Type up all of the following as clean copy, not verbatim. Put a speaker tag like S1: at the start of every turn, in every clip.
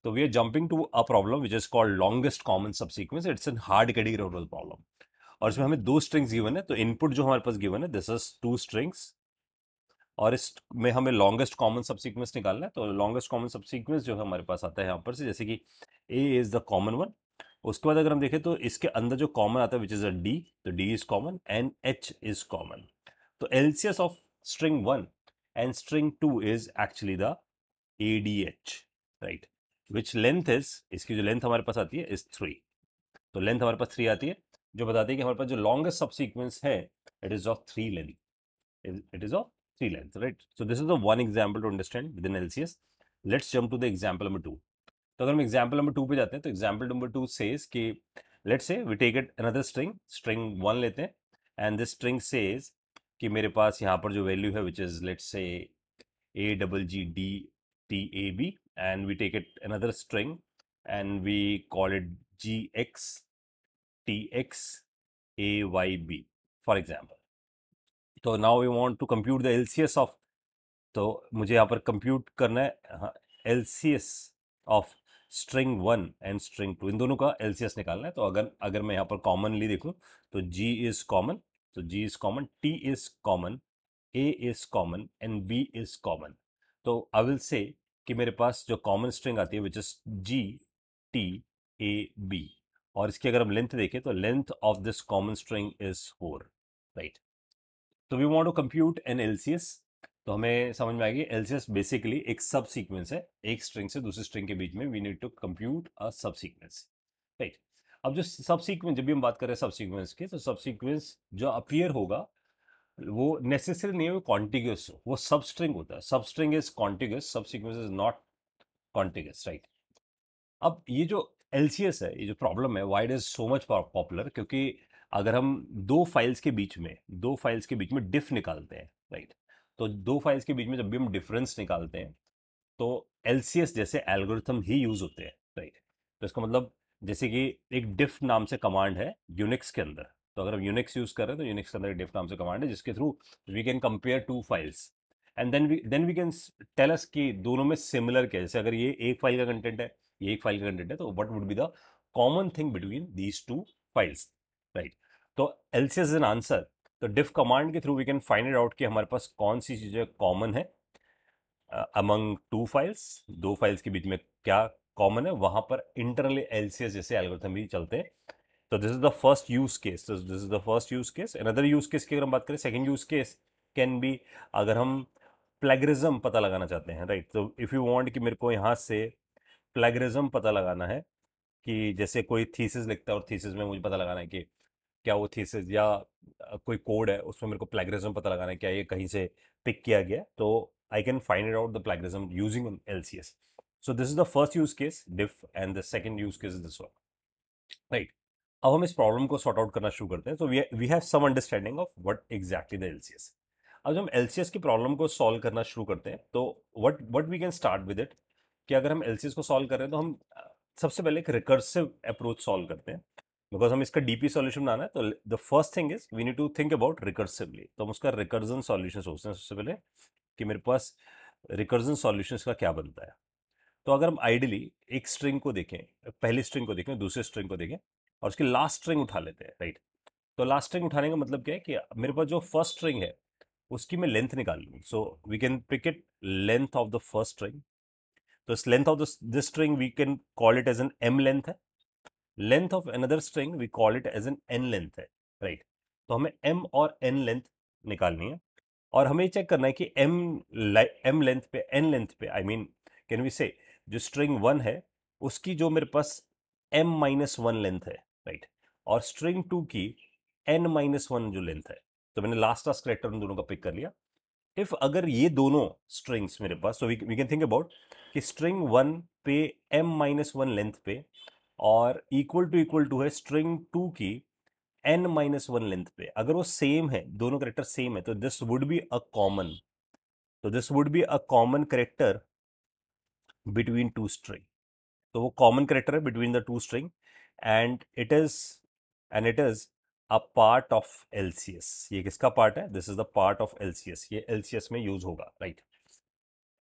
S1: तो we are jumping to a problem which is called longest common subsequence. It's an hard category problem. और इसमें हमें दो strings given है. तो इनपुट जो हमारे पास गिवन है दिस इज टू स्ट्रिंग्स, और इस में हमें लॉन्गेस्ट कॉमन सबसीक्वेंस निकालना है. तो लॉन्गेस्ट कॉमन सबसीक्वेंस जो है हमारे पास आता है यहाँ पर से, जैसे कि ए इज द कॉमन वन. उसके बाद अगर हम देखें तो इसके अंदर जो कॉमन आता है विच इज अ डी, तो D is common and H is common. तो LCS of string one and string two is actually the ADH, right. Which length is, इसकी जो लेंथ हमारे पास आती है इज 3. तो लेंथ हमारे पास 3 आती है, जो बताती है कि हमारे पास जो लॉन्गेस्ट सबसीक्वेंस है it is of 3 length. It is of 3 length, right? So this is the one example to understand within LCS. Let's jump to the example number 2. तो अगर हम example number 2 पे जाते हैं तो example number 2 says कि let's say we take it another string 1 लेते हैं, and this string says कि मेरे पास यहाँ पर जो value है which is let's say a double g d t a b, and we take it another string and we call it g x t x a y b for example. तो now we want to compute the LCS of, तो मुझे यहाँ पर compute करना है LCS of string one and string two, इन दोनों का एलसीएस निकालना है. तो अगर अगर मैं यहाँ पर कॉमनली देखूँ तो जी इज कॉमन, तो G is common, T is common, A is common and B is common. तो आई विल से कि मेरे पास जो कॉमन स्ट्रिंग आती है which is G T A B, और इसकी अगर हम लेंथ देखें तो length of this common string is 4, right. तो we want to compute an LCS. तो हमें समझ में आएगी एलसीएस बेसिकली एक सब सीक्वेंस है, एक स्ट्रिंग से दूसरी स्ट्रिंग के बीच में वी नीड टू कंप्यूट अ सब सीक्वेंस, राइट. अब जो सब सीक्वेंस, जब भी हम बात करें सब सीक्वेंस की, तो सब सीक्वेंस जो अपीयर होगा वो नेसेसरी नहीं है वो कॉन्टिग्यूस हो, वो सब स्ट्रिंग होता है. सब स्ट्रिंग इज कॉन्टिग्यूस, सब sequence is not contiguous, right. अब ये जो एलसीएस है, ये जो प्रॉब्लम है, why it is so much popular, क्योंकि अगर हम दो फाइल्स के बीच में डिफ निकालते हैं, राइट. तो दो फाइल्स के बीच में जब भी हम डिफरेंस निकालते हैं तो एलसीएस जैसे एल्गोरिथम ही यूज होते हैं, राइट. तो इसका मतलब जैसे कि एक डिफ नाम से कमांड है यूनिक्स के अंदर. तो अगर हम यूनिक्स यूज कर रहे हैं तो यूनिक्स के अंदर डिफ नाम से कमांड है जिसके through we can compare two files, and then we can tell us कि दोनों में सिमिलर क्या है. जैसे अगर ये एक फाइल का कंटेंट है, ये एक फाइल का कंटेंट है, तो what would be the common thing between these two files, right. तो एलसीएस इज एन आंसर. तो डिफ कमांड के through we can find it out कि हमारे पास कौन सी चीजें कॉमन है अमंग टू फाइल्स, दो फाइल्स के बीच में क्या कॉमन है, वहां पर इंटरनली एलसीएस जैसे एल्गोरिथम भी चलते हैं. तो this is the first use case. This is the first use case. Another use case की अगर हम बात करें, second use case can be, अगर हम प्लेगरिज्म पता लगाना चाहते हैं, राइट. तो इफ यू वांट कि मेरे को यहाँ से प्लेगरिज्म पता लगाना है, कि जैसे कोई थीसिस लिखता है और थीसिस में मुझे पता लगाना है कि क्या वो थीसिस या कोई कोड है उसमें मेरे को प्लेगरिज्म पता लगाना है, क्या ये कहीं से पिक किया गया है, तो I can find it out the plagiarism using LCS. So this is the first use case diff, and the second use case is this one, right. अब हम इस प्रॉब्लम को सॉर्ट आउट करना शुरू करते हैं. तो we have some understanding of what exactly the LCS. अब जब हम एलसीएस की प्रॉब्लम को सॉल्व करना शुरू करते हैं तो what we can start with it, कि अगर हम एलसीएस को सॉल्व कर रहे हैं तो हम सबसे पहले एक रिकर्सिव अप्रोच सॉल्व करते हैं. बिकॉज हम इसका डीपी सॉल्यूशन बनाना है, तो the first thing is we need to think about recursively. तो हम उसका रिकर्जन सॉल्यूशन सोचते हैं सबसे पहले, कि मेरे पास रिकर्जन सॉल्यूशन का क्या बनता है. तो अगर हम आइडियली एक स्ट्रिंग को देखें, पहली स्ट्रिंग को देखें, दूसरे स्ट्रिंग को देखें, और उसकी लास्ट स्ट्रिंग उठा लेते हैं, राइट. तो लास्ट स्ट्रिंग उठाने का मतलब क्या है कि मेरे पास जो फर्स्ट स्ट्रिंग है उसकी मैं लेंथ निकाल लूँ. So we can pick it length of the first string. तो इस length of this string we can call it as an M length है. Length of another string we call it as an N length है, right. तो हमें M और N length निकालनी है, और हमें चेक करना है कि एम लेंथ पे, एन लेंथ पे, आई मीन कैन वी से जो स्ट्रिंग वन है उसकी जो मेरे पास एम माइनस वन लेंथ है, राइट. और स्ट्रिंग टू की एन माइनस वन जो लेंथ है. तो मैंने लास्ट करेक्टर उन दोनों का पिक कर लिया. इफ अगर ये दोनों स्ट्रिंग्स मेरे पास, तो वी कैन थिंक अबाउट कि स्ट्रिंग वन पे एम माइनस वन लेंथ पे, और इक्वल टू है स्ट्रिंग टू की एन माइनस वन लेंथ पे, अगर वो सेम है, दोनों करेक्टर सेम है, तो this would be a common, तो this would be a common character between two string. तो वो कॉमन करेक्टर है between the two string, and it is a part of LCS. ये किसका पार्ट है? This is the part of LCS. ये LCS में use होगा, right.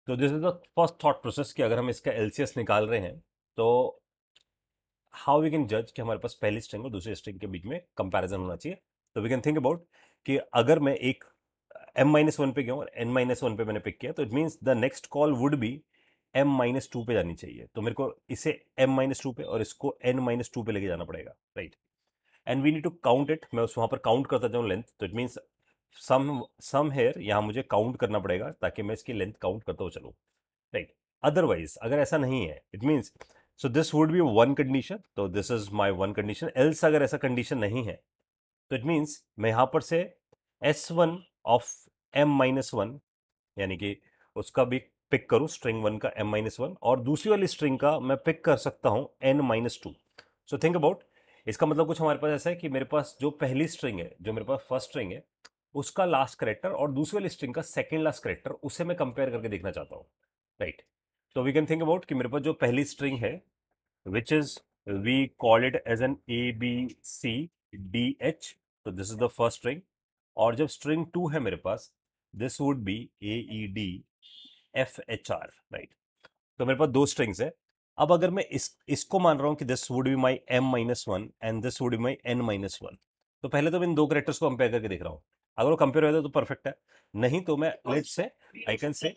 S1: तो this is the first thought process कि अगर हम इसका एलसीएस निकाल रहे हैं तो हाउ वी कैन जज कि हमारे पास पहली स्ट्रिंग और दूसरी स्ट्रिंग के बीच में कंपैरिजन होना चाहिए। तो वी कैन थिंक अबाउट कि अगर मैं एक m-1 पे गया हूँ और n-1 पे मैंने पिक किया, तो it means the next call would be m-2 पे जानी चाहिए। तो मेरे को इसे m-2 पे और इसको n-2 पे लेके जाना पड़ेगा, right. And we need to count it. मैं उस वहां पर काउंट करता जाऊँ लेंथ, तो इट मीन्स सम हेयर यहाँ मुझे काउंट करना पड़ेगा ताकि मैं इसकी लेंथ काउंट करता हुआ चलूँ, राइट। अदरवाइज अगर ऐसा नहीं है, it means so this would be one condition, तो this is my one condition. Else अगर ऐसा कंडीशन नहीं है तो इट मीन्स मैं यहां पर से S1 ऑफ m-1 यानी कि उसका भी पिक करूं, स्ट्रिंग 1 का m-1, और दूसरी वाली स्ट्रिंग का मैं पिक कर सकता हूं n-2। सो थिंक अबाउट, इसका मतलब कुछ हमारे पास ऐसा है कि मेरे पास जो पहली स्ट्रिंग है, जो मेरे पास फर्स्ट स्ट्रिंग है, उसका लास्ट करेक्टर और दूसरी वाली स्ट्रिंग का सेकेंड लास्ट करेक्टर, उसे मैं कंपेयर करके देखना चाहता हूँ, राइट। तो वी कैन थिंक अबाउट कि मेरे पास जो पहली स्ट्रिंग है, which is we call it as an A B C D H, तो this is the first string. और जब स्ट्रिंग 2 है मेरे पास, this would be A E D F H R, right. तो मेरे पास दो स्ट्रिंग्स है। अब अगर मैं इसको मान रहा हूं कि this would be my m-1 and this would be my n-1, तो पहले तो मैं इन दो करेक्टर्स को कंपेयर करके देख रहा हूं। अगर वो कंपेयर होता है तो परफेक्ट है, नहीं तो मैं let's say I can say,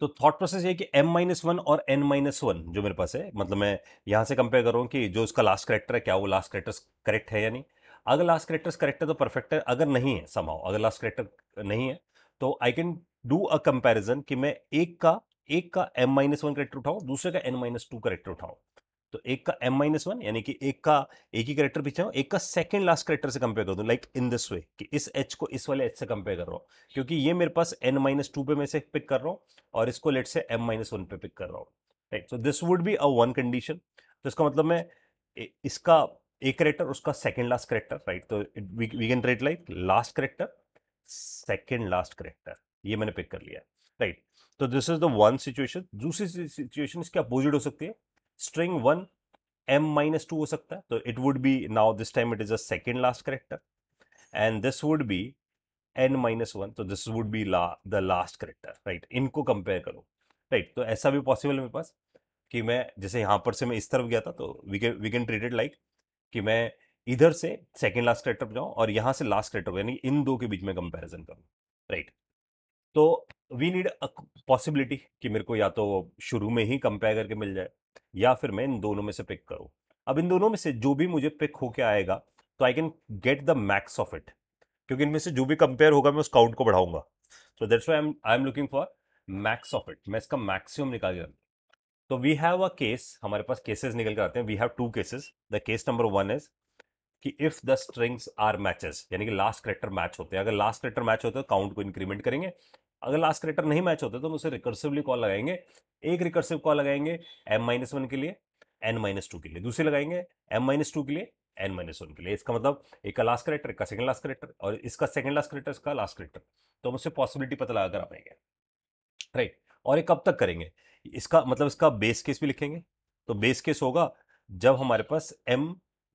S1: तो थॉट प्रोसेस ये है कि m-1 और n-1 जो मेरे पास है, मतलब मैं यहां से कंपेयर कर रहा हूं कि जो उसका लास्ट करेक्टर है, क्या वो लास्ट करेक्टर करेक्ट है या नहीं। अगर लास्ट करेक्टर करेक्ट है तो परफेक्ट है, अगर नहीं है समहाउ, अगर लास्ट करेक्टर नहीं है, तो I can do a comparison कि मैं एक का m-1 करेक्टर उठाऊं, दूसरे का n-2 करेक्टर उठाऊं। तो एक का m-1 यानी कि एक ही करेक्टर पीछे हो, एक का सेकंड लास्ट करेक्टर से कंपेयर कर दूं, लाइक इन दिस वे कि इस h को इस वाले h से कंपेयर कर रहा हूं, क्योंकि ये मेरे पास n-2 पे मैं से पिक कर रहा हूं और इसको लेट से m-1 पे पिक कर रहा हूं, right. So this would be a one condition. तो इसका मतलब मैं इसका एक करेक्टर, उसका सेकंड लास्ट करेक्टर, राइट। तो we can treat like last character second last character, ये मैंने पिक कर लिया, राइट। तो this is the one situation. दूसरी सिचुएशन इसके अपोजिट हो सकती है, स्ट्रिंग 1 m-2 हो सकता है, तो it would be now this time it is a second last character, and this would B n-1, तो this would be the last character, right. इनको कंपेयर करो, राइट। तो ऐसा भी पॉसिबल है मेरे पास कि मैं जैसे यहां पर से मैं इस तरफ गया था, तो we can treat it like कि मैं इधर से सेकंड लास्ट करेक्टर पे जाऊं और यहां से लास्ट करेक्टर, यानी इन दो के बीच में कंपैरिजन करूं, राइट। तो वी नीड अ पॉसिबिलिटी कि मेरे को या तो शुरू में ही कंपेयर करके मिल जाए, या फिर मैं इन दोनों में से पिक करूं। अब इन दोनों में से जो भी मुझे पिक होके आएगा, तो I can get the max of it, क्योंकि इनमें से जो भी कंपेयर होगा मैं उस काउंट को बढ़ाऊंगा। सो that's why I am looking for max of it, मैं इसका मैक्सिमम निकाल के। तो वी हैव अ केस, हमारे पास केसेस निकल कर आते हैं। We have two cases. The case number 1 is कि if the strings are matches, यानी कि लास्ट करेक्टर मैच होते हैं। अगर लास्ट करेक्टर मैच होते हैं तो काउंट को इंक्रीमेंट करेंगे। अगर लास्ट करेक्टर नहीं मैच होते तो हम उसे रिकर्सिवली कॉल लगाएंगे। एक रिकर्सिव कॉल लगाएंगे m-1 के लिए, n-2 के लिए, दूसरी लगाएंगे m-2 के लिए, n-1 के लिए। इसका मतलब एक का लास्ट करेक्टर, एक का सेकंड लास्ट करेक्टर, और इसका सेकंड लास्ट करेक्टर, इसका लास्ट करेक्टर। तो हम उससे पॉसिबिलिटी पता लगा कर आ पाएंगे, राइट। और ये कब तक करेंगे, इसका मतलब इसका बेस केस भी लिखेंगे। तो बेस केस होगा जब हमारे पास m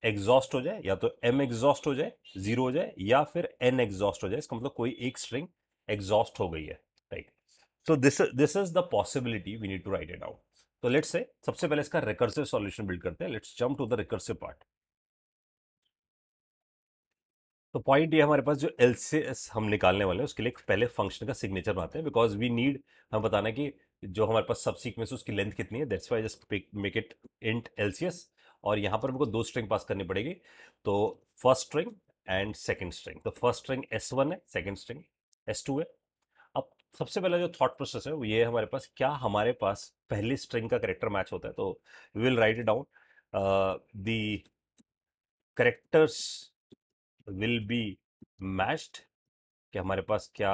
S1: एग्जॉस्ट हो जाए, या तो m एग्जॉस्ट हो जाए, जीरो हो जाए, या फिर n एग्जॉस्ट हो जाए। इसका मतलब कोई एक स्ट्रिंग एग्जॉस्ट हो गई है, right. So this is the possibility, we need to write it out. तो लेट्स से सबसे पहले इसका रिकर्सिव सॉल्यूशन बिल्ड करते हैं। Let's jump to the recursive part. तो पॉइंट ये, हमारे पास जो एलसीएस हम निकालने वाले हैं उसके लिए पहले फंक्शन का सिग्नेचर बनाते हैं, बिकॉज वी नीड, हम बताना है कि जो हमारे पास सब सीक्वेंस उसकी लेंथ कितनी है। That's why just make it int LCS. और यहाँ पर हमको दो स्ट्रिंग पास करनी पड़ेगी, तो first string and second string. तो फर्स्ट स्ट्रिंग S1 है, सेकंड स्ट्रिंग S2 है। अब सबसे पहला जो थॉट प्रोसेस है वो ये है, हमारे पास क्या, हमारे पास पहली स्ट्रिंग का करेक्टर मैच होता है, तो we will write it down. The characters will be matched, कि हमारे पास क्या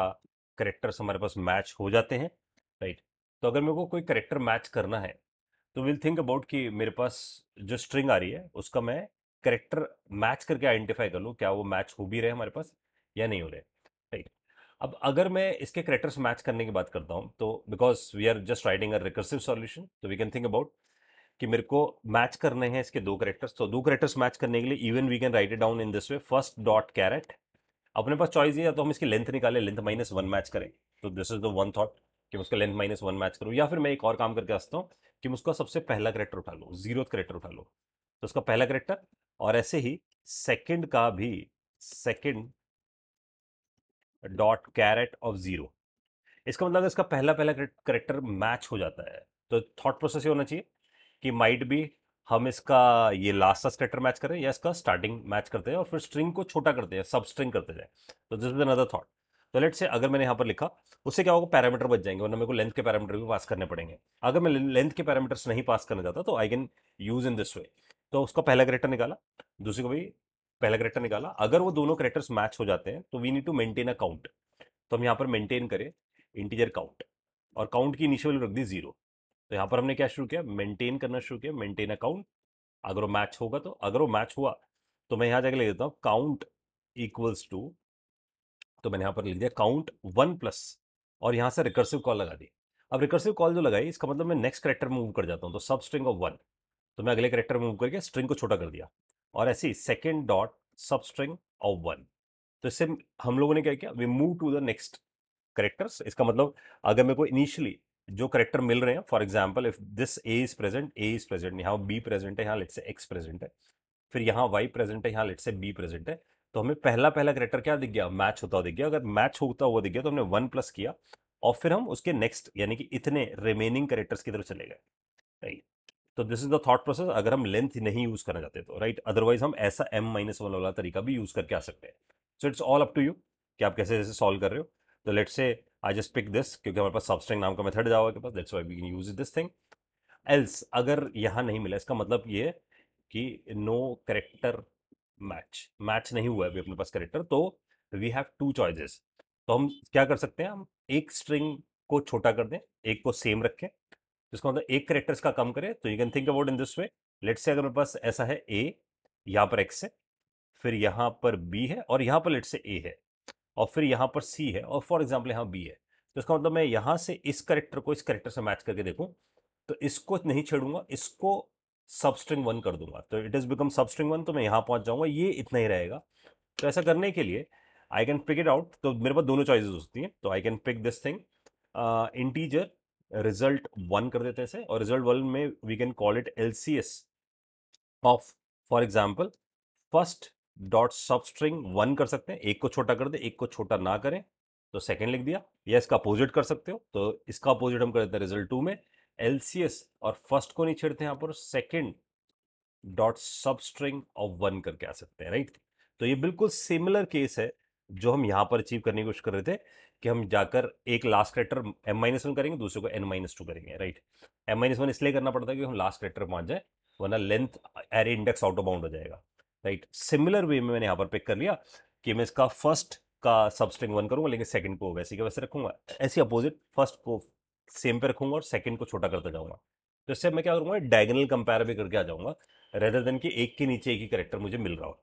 S1: करेक्टर्स हमारे पास मैच हो जाते हैं, राइट। तो अगर मेरे को कोई करेक्टर मैच करना है, तो विल थिंक अबाउट कि मेरे पास जो स्ट्रिंग आ रही है उसका मैं करेक्टर मैच करके आइडेंटिफाई कर लूँ, क्या वो मैच हो भी रहे हमारे पास या नहीं हो रहे, राइट। अब अगर मैं इसके करेक्टर्स मैच करने की बात करता हूँ, तो because we are just writing a recursive solution, तो वी कैन थिंक अबाउट कि मेरे को मैच करने हैं इसके दो करेक्टर्स। तो दो करेक्टर्स मैच करने के लिए even we can write it down in this way, first dot caret. अपने पास चॉइस है, या तो हम इसकी लेंथ निकालें, लेंथ -1 मैच करें, तो this is the one thought. कि मैं उसका लेंथ -1 मैच करूँ, या फिर मैं एक और काम करके आ सकता हूँ कि मैं उसका सबसे पहला करेक्टर उठा लूँ, 0th करेक्टर उठा लूँ, तो उसका पहला करेक्टर, और ऐसे ही सेकंड का भी सेकंड डॉट कैरेट ऑफ 0। इसका मतलब अगर इसका पहला पहला करेक्टर मैच हो जाता है तो थॉट प्रोसेस ये होना चाहिए कि माइट बी हम इसका ये लास्ट करेक्टर मैच करें या इसका स्टार्टिंग मैच करते हैं और फिर स्ट्रिंग को छोटा करते हैं, सब स्ट्रिंग करते जाए। तो दिस इज अनदर थॉट। तो लेट से अगर मैंने यहाँ पर लिखा, उससे क्या होगा, पैरामीटर बच जाएंगे, वरना मेरे को लेंथ के पैरामीटर भी पास करने पड़ेंगे। अगर मैं लेंथ के पैरामीटर्स नहीं पास करना चाहता तो I can use in this वे। तो उसका पहला करेक्टर निकाला, दूसरे को भी पहला करेक्टर निकाला, अगर वो दोनों करेक्टर्स मैच हो जाते हैं तो we need to maintain a count. तो हम यहाँ पर मेंटेन करें इंटीजर काउंट, और काउंट की इनिशियल वैल्यू रख दी 0। तो यहाँ पर हमने क्या शुरू किया, मेंटेन करना शुरू किया, मेंटेन अकाउंट। अगर वो मैच होगा तो, अगर वो मैच हुआ तो मैं यहाँ जाके लिख देता हूँ काउंट इक्वल्स टू, तो मैंने यहाँ पर लिख दिया काउंट 1 प्लस, और यहाँ से रिकर्सिव कॉल लगा दी। अब रिकर्सिव कॉल जो लगाई इसका मतलब मैं नेक्स्ट करेक्टर मूव कर जाता हूँ, तो सब स्ट्रिंग ऑफ 1, तो मैं अगले करेक्टर मूव करके स्ट्रिंग को छोटा कर दिया, और ऐसे ही second dot substring of 1। तो इससे हम लोगों ने क्या किया, we move to the next characters. इसका मतलब अगर मेरे को इनिशियली जो करेक्टर मिल रहे हैं, for example if this A is present, यहाँ बी प्रेजेंट है, यहाँ लेट से एक्स प्रेजेंट है, फिर यहाँ वाई प्रेजेंट है, यहाँ लेट से बी प्रेजेंट है, तो हमें पहला पहला करेक्टर क्या दिख गया, मैच होता हुआ दिख गया। अगर मैच होता हुआ दिख गया तो हमने 1 प्लस किया, और फिर हम उसके नेक्स्ट यानी कि इतने रिमेनिंग करेक्टर्स की तरफ चले गए, राइट। तो this is the thought process अगर हम लेंथ नहीं यूज करना चाहते तो, राइट। अदरवाइज हम ऐसा m-1 वाला तरीका भी यूज करके आ सकते हैं। So it's all up to you कि आप कैसे जैसे सॉल्व कर रहे हो। तो लेट्स से आई जस्ट पिक दिस, क्योंकि हमारे पास सबस्ट्रिंग नाम का मेथड जावा के पास, that's why we can use this thing. Else अगर यहाँ नहीं मिला, इसका मतलब ये है कि नो करेक्टर मैच, मैच नहीं हुआ है अभी अपने पास करेक्टर, तो वी हैव टू चॉइसेस। तो हम क्या कर सकते हैं, हम एक स्ट्रिंग को छोटा कर दें, एक को सेम रखें, जिसका मतलब एक करेक्टर्स का कम करे। तो you can think about in this way, let's say अगर मेरे पास ऐसा है ए, यहाँ पर एक्स है, फिर यहाँ पर बी है, और यहाँ पर लेट्स से ए है, और फिर यहाँ पर सी है, और फॉर एग्जाम्पल यहाँ बी है। तो इसका मतलब मैं यहाँ से इस करेक्टर को इस करेक्टर से मैच करके देखूं, तो इसको नहीं छेड़ूंगा, इसको सबस्ट्रिंग 1 कर दूंगा, तो इट इज बिकम सबस्ट्रिंग 1, तो मैं यहाँ पहुंच जाऊंगा, ये इतना ही रहेगा। तो ऐसा करने के लिए I can pick it out, तो मेरे पास दोनों चॉइसेस हो सकती हैं। तो I can pick this thing integer result 1 कर देते हैं इसे, और रिजल्ट 1 में we can call it LCS of, for example first dot substring 1 कर सकते हैं, एक को छोटा कर दे, एक को छोटा ना करें, तो सेकंड लिख दिया। या इसका अपोजिट कर सकते हो, तो इसका अपोजिट हम कर देते हैं रिजल्ट 2 में, एलसीएस और फर्स्ट को नहीं छेड़ते यहाँ पर, second dot substring of 1 करके आ सकते हैं, राइट। तो ये बिल्कुल सिमिलर केस है जो हम यहाँ पर अचीव करने की कोशिश कर रहे थे, कि हम जाकर एक लास्ट करेक्टर m-1 करेंगे, दूसरे को n-2 करेंगे, राइट। m-1 इसलिए करना पड़ता है कि हम लास्ट करेक्टर पहुंच जाए, वरना length array index out of bound हो जाएगा, राइट। सिमिलर वे में मैंने यहाँ पर पिक कर लिया कि मैं इसका फर्स्ट का सबस्ट्रिंग 1 करूंगा, लेकिन सेकंड को वैसे के वैसे रखूंगा, ऐसी अपोजिट फर्स्ट को सेम पे रखूंगा और सेकंड को छोटा करता जाऊंगा। तो इससे मैं क्या करूंगा, डायगोनल कंपेयर भी करके आ जाऊंगा, रेदर देन कि एक के नीचे एक ही करेक्टर मुझे मिल रहा हो।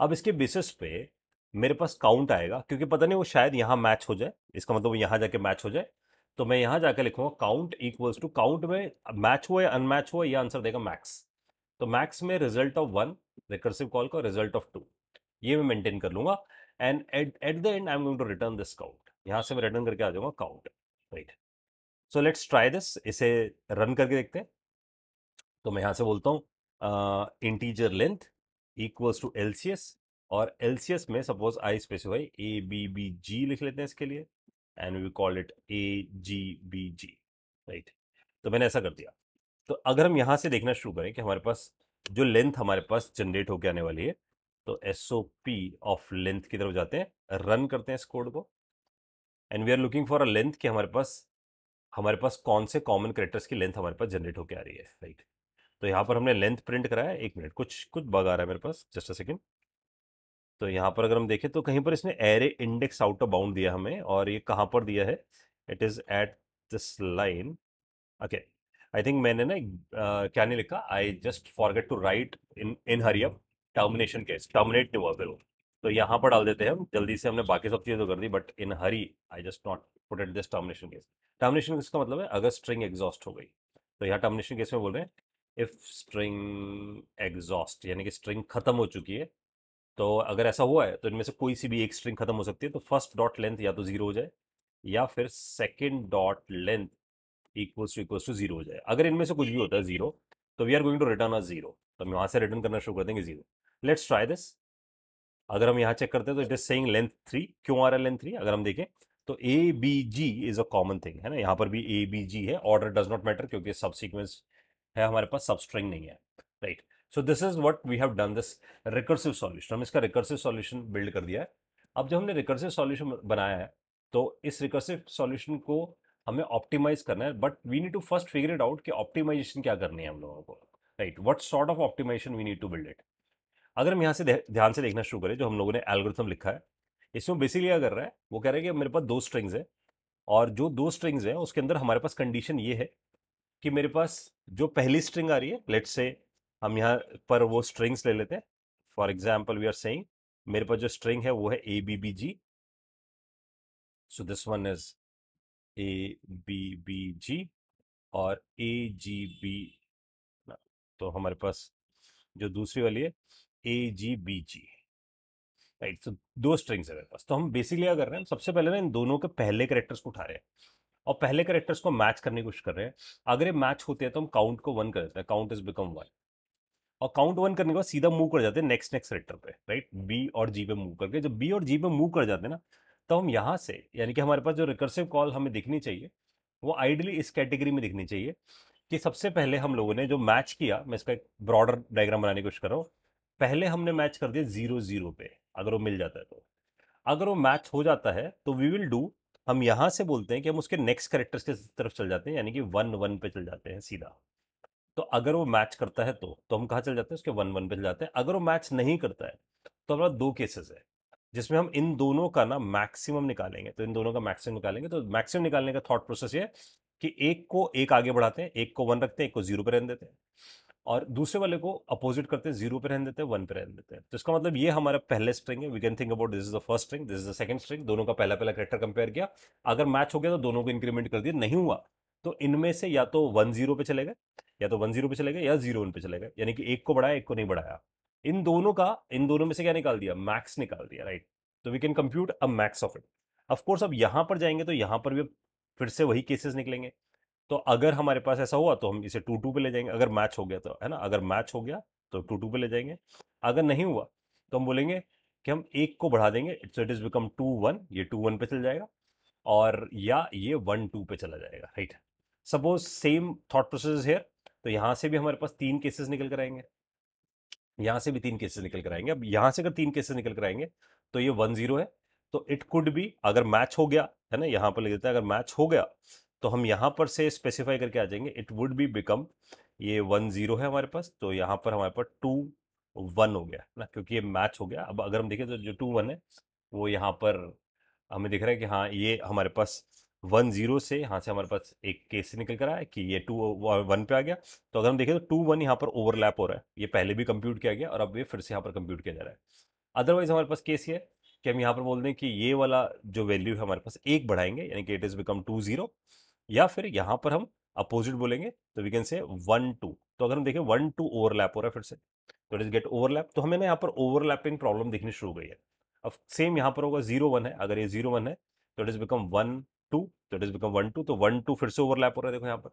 S1: अब इसके बेसिस पे मेरे पास काउंट आएगा, क्योंकि पता नहीं वो शायद यहाँ मैच हो जाए, इसका मतलब वो यहाँ जाके मैच हो जाए, तो मैं यहाँ जाकर लिखूंगा काउंट इक्वल्स टू, काउंट में मैच हुआ या अनमैच हुआ, यह आंसर देगा मैक्स। तो मैक्स में रिजल्ट ऑफ 1 रिकर्सिव कॉल का रिजल्ट ऑफ 2, ये मैं मेंटेन कर लूंगा, and at the end I am going to return this count, यहाँ से मैं रिटर्न करके आ जाऊंगा count, right. So let's try this, इसे रन करके देखते हैं। तो मैं यहाँ से बोलता हूँ integer length equals to LCS, और एलसीएस में suppose I specify A B B G लिख लेते हैं इसके लिए, and we call it A G B G, right. तो मैंने ऐसा कर दिया। तो अगर हम यहाँ से देखना शुरू करें कि हमारे पास जो लेंथ हमारे पास जनरेट होकर आने वाली है, तो S O P of length की तरफ जाते हैं, रन करते हैं इस कोड को, and we are looking for a length कि हमारे पास कौन से कॉमन करेक्टर्स की लेंथ हमारे पास जनरेट होकर आ रही है, राइट। तो यहाँ पर हमने लेंथ प्रिंट कराया, एक मिनट, कुछ कुछ बग आ रहा है मेरे पास, जस्ट अ सेकंड। तो यहाँ पर अगर हम देखें तो कहीं पर इसने array index out of bound दिया हमें, और ये कहाँ पर दिया है, it is at this line, okay. I think मैंने ना क्या नहीं लिखा, I just forget to write in in hurry up termination case, terminate नहीं हुआ फिर वो, तो यहाँ पर डाल देते हैं हम जल्दी से, हमने बाकी सब चीज़ें तो कर दी, but in hurry I just not put at this termination case. Termination case का मतलब है अगर स्ट्रिंग एग्जॉस्ट हो गई, तो यहाँ टर्मिनेशन केस में बोल रहे हैं इफ स्ट्रिंग एग्जॉस्ट, यानी कि स्ट्रिंग खत्म हो चुकी है। तो अगर ऐसा हुआ है तो इनमें से कोई सी भी एक स्ट्रिंग खत्म हो सकती है, तो फर्स्ट डॉट लेंथ या तो 0 हो जाए, या फिर second dot length equals to zero हो जाए। अगर इनमें से कुछ भी होता है जीरो, तो we are going to return a zero, तो हम यहां से रिटर्न करना शुरू कर देंगे जीरो। Let's try this. अगर हम यहाँ चेक करते हैं तो इट इज सेइंग लेंथ 3। क्यों आ रहा है लेंथ 3? अगर हम देखें तो A B G is a common thing है ना, यहाँ पर भी ए बी जी है, ऑर्डर डज नॉट मैटर क्योंकि सब सीक्वेंस है हमारे पास, सब स्ट्रिंग नहीं है, right. So this is what we have done this recursive solution. हम इसका रिकर्सिव सॉल्यूशन बिल्ड कर दिया है। अब जब हमने रिकर्सिव सॉल्यूशन बनाया है तो इस रिकर्सिव सॉल्यूशन को हमें ऑप्टिमाइज करना है, but we need to first figure it out कि ऑप्टिमाइजेशन क्या करनी है हम लोगों को, right. What sort of optimisation we need to build it. अगर हम यहाँ से ध्यान से देखना शुरू करें, जो हम लोगों ने एल्गोरिथम लिखा है, इसमें बेसिकली क्या कर रहा है, वो कह रहा है कि मेरे पास दो स्ट्रिंग्स है, और जो दो स्ट्रिंग्स है उसके अंदर हमारे पास कंडीशन ये है कि मेरे पास जो पहली स्ट्रिंग आ रही है, लेट्स से हम यहाँ पर वो स्ट्रिंग्स ले लेते हैं। For example we are saying मेरे पास जो स्ट्रिंग है वो है A B B G. So this one is A B B G और ए जी बी। तो हमारे पास जो दूसरी वाली है ए जी बी जी, राइट। तो दो स्ट्रिंग्स है मेरे पास, तो हम बेसिकली क्या कर रहे हैं, सबसे पहले ना इन दोनों के पहले कैरेक्टर्स को उठा रहे हैं और पहले कैरेक्टर्स को मैच करने की कोशिश कर रहे हैं। अगर ये मैच होते हैं तो हम काउंट को वन कर देते हैं, काउंट इज बिकम वन। और काउंट वन करने के बाद सीधा मूव कर जाते हैं नेक्स्ट नेक्स्ट कैरेक्टर पे, राइट। बी और जी पे मूव करके जब बी और जी पे मूव कर जाते हैं ना, तो हम यहाँ से, यानी कि हमारे पास जो रिकर्सिव कॉल हमें दिखनी चाहिए वो आइडियली इस कैटेगरी में दिखनी चाहिए कि सबसे पहले हम लोगों ने जो मैच किया, मैं इसका एक ब्रॉडर डायग्राम बनाने की कोशिश कर रहा हूँ। पहले हमने मैच कर दिया जीरो जीरो पे, अगर वो मिल जाता है तो। अगर वो मैच हो जाता है तो वी विल डू, हम यहां से बोलते हैं कि हम उसके नेक्स्ट कैरेक्टर्स की तरफ चल जाते हैं, यानी कि वन वन पे चल जाते हैं सीधा। तो अगर वो मैच करता है तो हम कहाँ चल जाते हैं, उसके वन वन पे चल जाते हैं। अगर वो मैच नहीं करता है तो हमारा दो केसेस है जिसमें हम इन दोनों का ना मैक्सिमम निकालेंगे। तो इन दोनों का मैक्सिमम निकालेंगे, तो मैक्सिमम निकालने का थॉट प्रोसेस ये है कि एक को एक आगे बढ़ाते हैं, एक को वन रखते हैं, एक को जीरो पे रहने देते हैं, और दूसरे वाले को अपोजिट करते हैं, जीरो पे रहने देते हैं, वन पे रहने देते हैं। तो इसका मतलब ये हमारा पहले स्ट्रिंग है। We can think about this is the first string, this is the second string. दोनों का पहला पहला कैरेक्टर कंपेयर किया, अगर मैच हो गया तो दोनों को इंक्रीमेंट कर दिया, नहीं हुआ तो इनमें से या तो वन जीरो पे चले गए, या तो वन जीरो पे चले गए, या जीरो वन पे चले गए, यानी कि एक को बढ़ाया एक को नहीं बढ़ाया। इन दोनों में से क्या निकाल दिया, मैक्स निकाल दिया, राइट। तो we can compute a max of it. Of course अब यहां पर जाएंगे तो यहां पर भी फिर से वही केसेस निकलेंगे। तो अगर हमारे पास ऐसा हुआ तो हम इसे टू टू पे ले जाएंगे, अगर मैच हो गया तो, है ना। अगर मैच हो गया तो टू टू पे ले जाएंगे। अगर नहीं हुआ तो हम बोलेंगे कि हम एक को बढ़ा देंगे, so it is become two one, ये टू वन पे चल जाएगा, और या ये वन टू पे चला जाएगा, right. Suppose same thought process here, तो यहां से भी हमारे पास तीन केसेस निकल कर आएंगे, यहां से भी तीन केसेस निकल कर आएंगे। अब यहां से अगर तीन केसेस निकल कर आएंगे तो ये वन जीरो है, तो इट कुड बी, अगर मैच हो गया है ना, यहां पर लिख देते हैं अगर मैच हो गया तो हम यहां पर से स्पेसिफाई करके आ जाएंगे, इट वुड बी बिकम, ये वन जीरो है हमारे पास, तो यहां पर हमारे पास टू वन हो गया ना, क्योंकि ये मैच हो गया। अब अगर हम देखें तो जो टू वन है वो यहाँ पर हमें दिख रहा है कि हाँ ये हमारे पास वन जीरो से, यहाँ से हमारे पास एक केस निकल कर आया कि ये टू वन पे आ गया। तो अगर हम देखें तो टू वन यहाँ पर ओवरलैप हो रहा है, ये पहले भी कंप्यूट किया गया और अब ये फिर से यहाँ पर कंप्यूट किया जा रहा है। अदरवाइज हमारे पास केस ये है कि हम यहाँ पर बोल दें कि ये वाला जो वैल्यू है हमारे पास एक बढ़ाएंगे, यानी कि it is become two zero, या फिर यहाँ पर हम अपोजिट बोलेंगे, तो we can say one two. तो अगर हम देखें वन टू ओवरलैप हो रहा है फिर से, तो इट इज गेट ओवरलैप, तो हमें ना यहाँ पर ओवरलैपिंग प्रॉब्लम दिखनी शुरू हो गई है। अब सेम यहाँ पर होगा जीरो वन है, अगर ये जीरो वन है तो it is become one two, तो it is become one two, तो वन टू फिर से ओवरलैप हो रहा है, देखो यहाँ पर।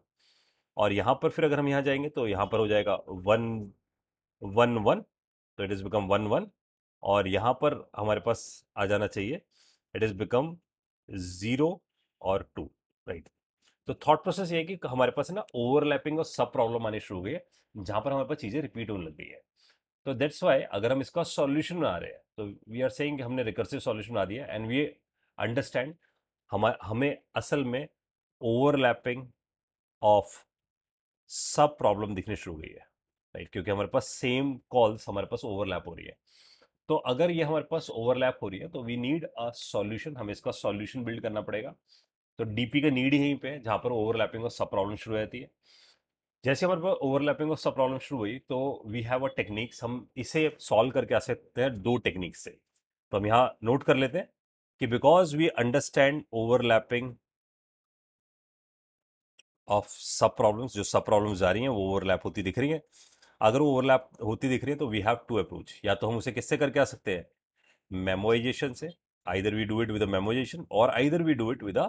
S1: और यहाँ पर फिर अगर हम यहाँ जाएंगे तो यहाँ पर हो जाएगा वन वन वन, तो it is become one one, और यहाँ पर हमारे पास आ जाना चाहिए, इट इज बिकम जीरो और टू, राइट। तो थॉट प्रोसेस ये है कि हमारे पास है ना ओवरलैपिंग और सब प्रॉब्लम आनी शुरू हो गई है, जहां पर हमारे पास चीजें रिपीट होने लग गई है। तो दैट्स वाई अगर हम इसका सॉल्यूशन बना रहे हैं तो वी आर सेइंग हमने रिकर्सिव सॉल्यूशन बना दिया एंड वी अंडरस्टैंड हमें असल में ओवरलैपिंग ऑफ सब प्रॉब्लम दिखनी शुरू हो गई है, राइट, क्योंकि हमारे पास सेम कॉल्स हमारे पास ओवरलैप हो रही है। तो अगर ये हमारे पास ओवरलैप हो रही है तो वी नीड अ सॉल्यूशन, हमें इसका सॉल्यूशन बिल्ड करना पड़ेगा। तो डीपी का नीड ही यहीं पे है जहां पर ओवरलैपिंग और सब प्रॉब्लम शुरू हो जाती है। जैसे हमारे पास ओवरलैपिंग और सब प्रॉब्लम शुरू हुई तो वी हैव अ टेक्निक्स, हम इसे सॉल्व करके आ सकते हैं दो टेक्निक से। तो हम यहाँ नोट कर लेते हैं कि because we understand overlapping of subproblems, जो सब प्रॉब्लम्स आ रही हैं वो ओवरलैप होती दिख रही हैं। अगर वो ओवरलैप होती दिख रही है तो वी हैव टू अप्रोच, या तो हम उसे किससे करके आ सकते हैं, मेमोराइजेशन से, either we do it with a memorization और either we do it with a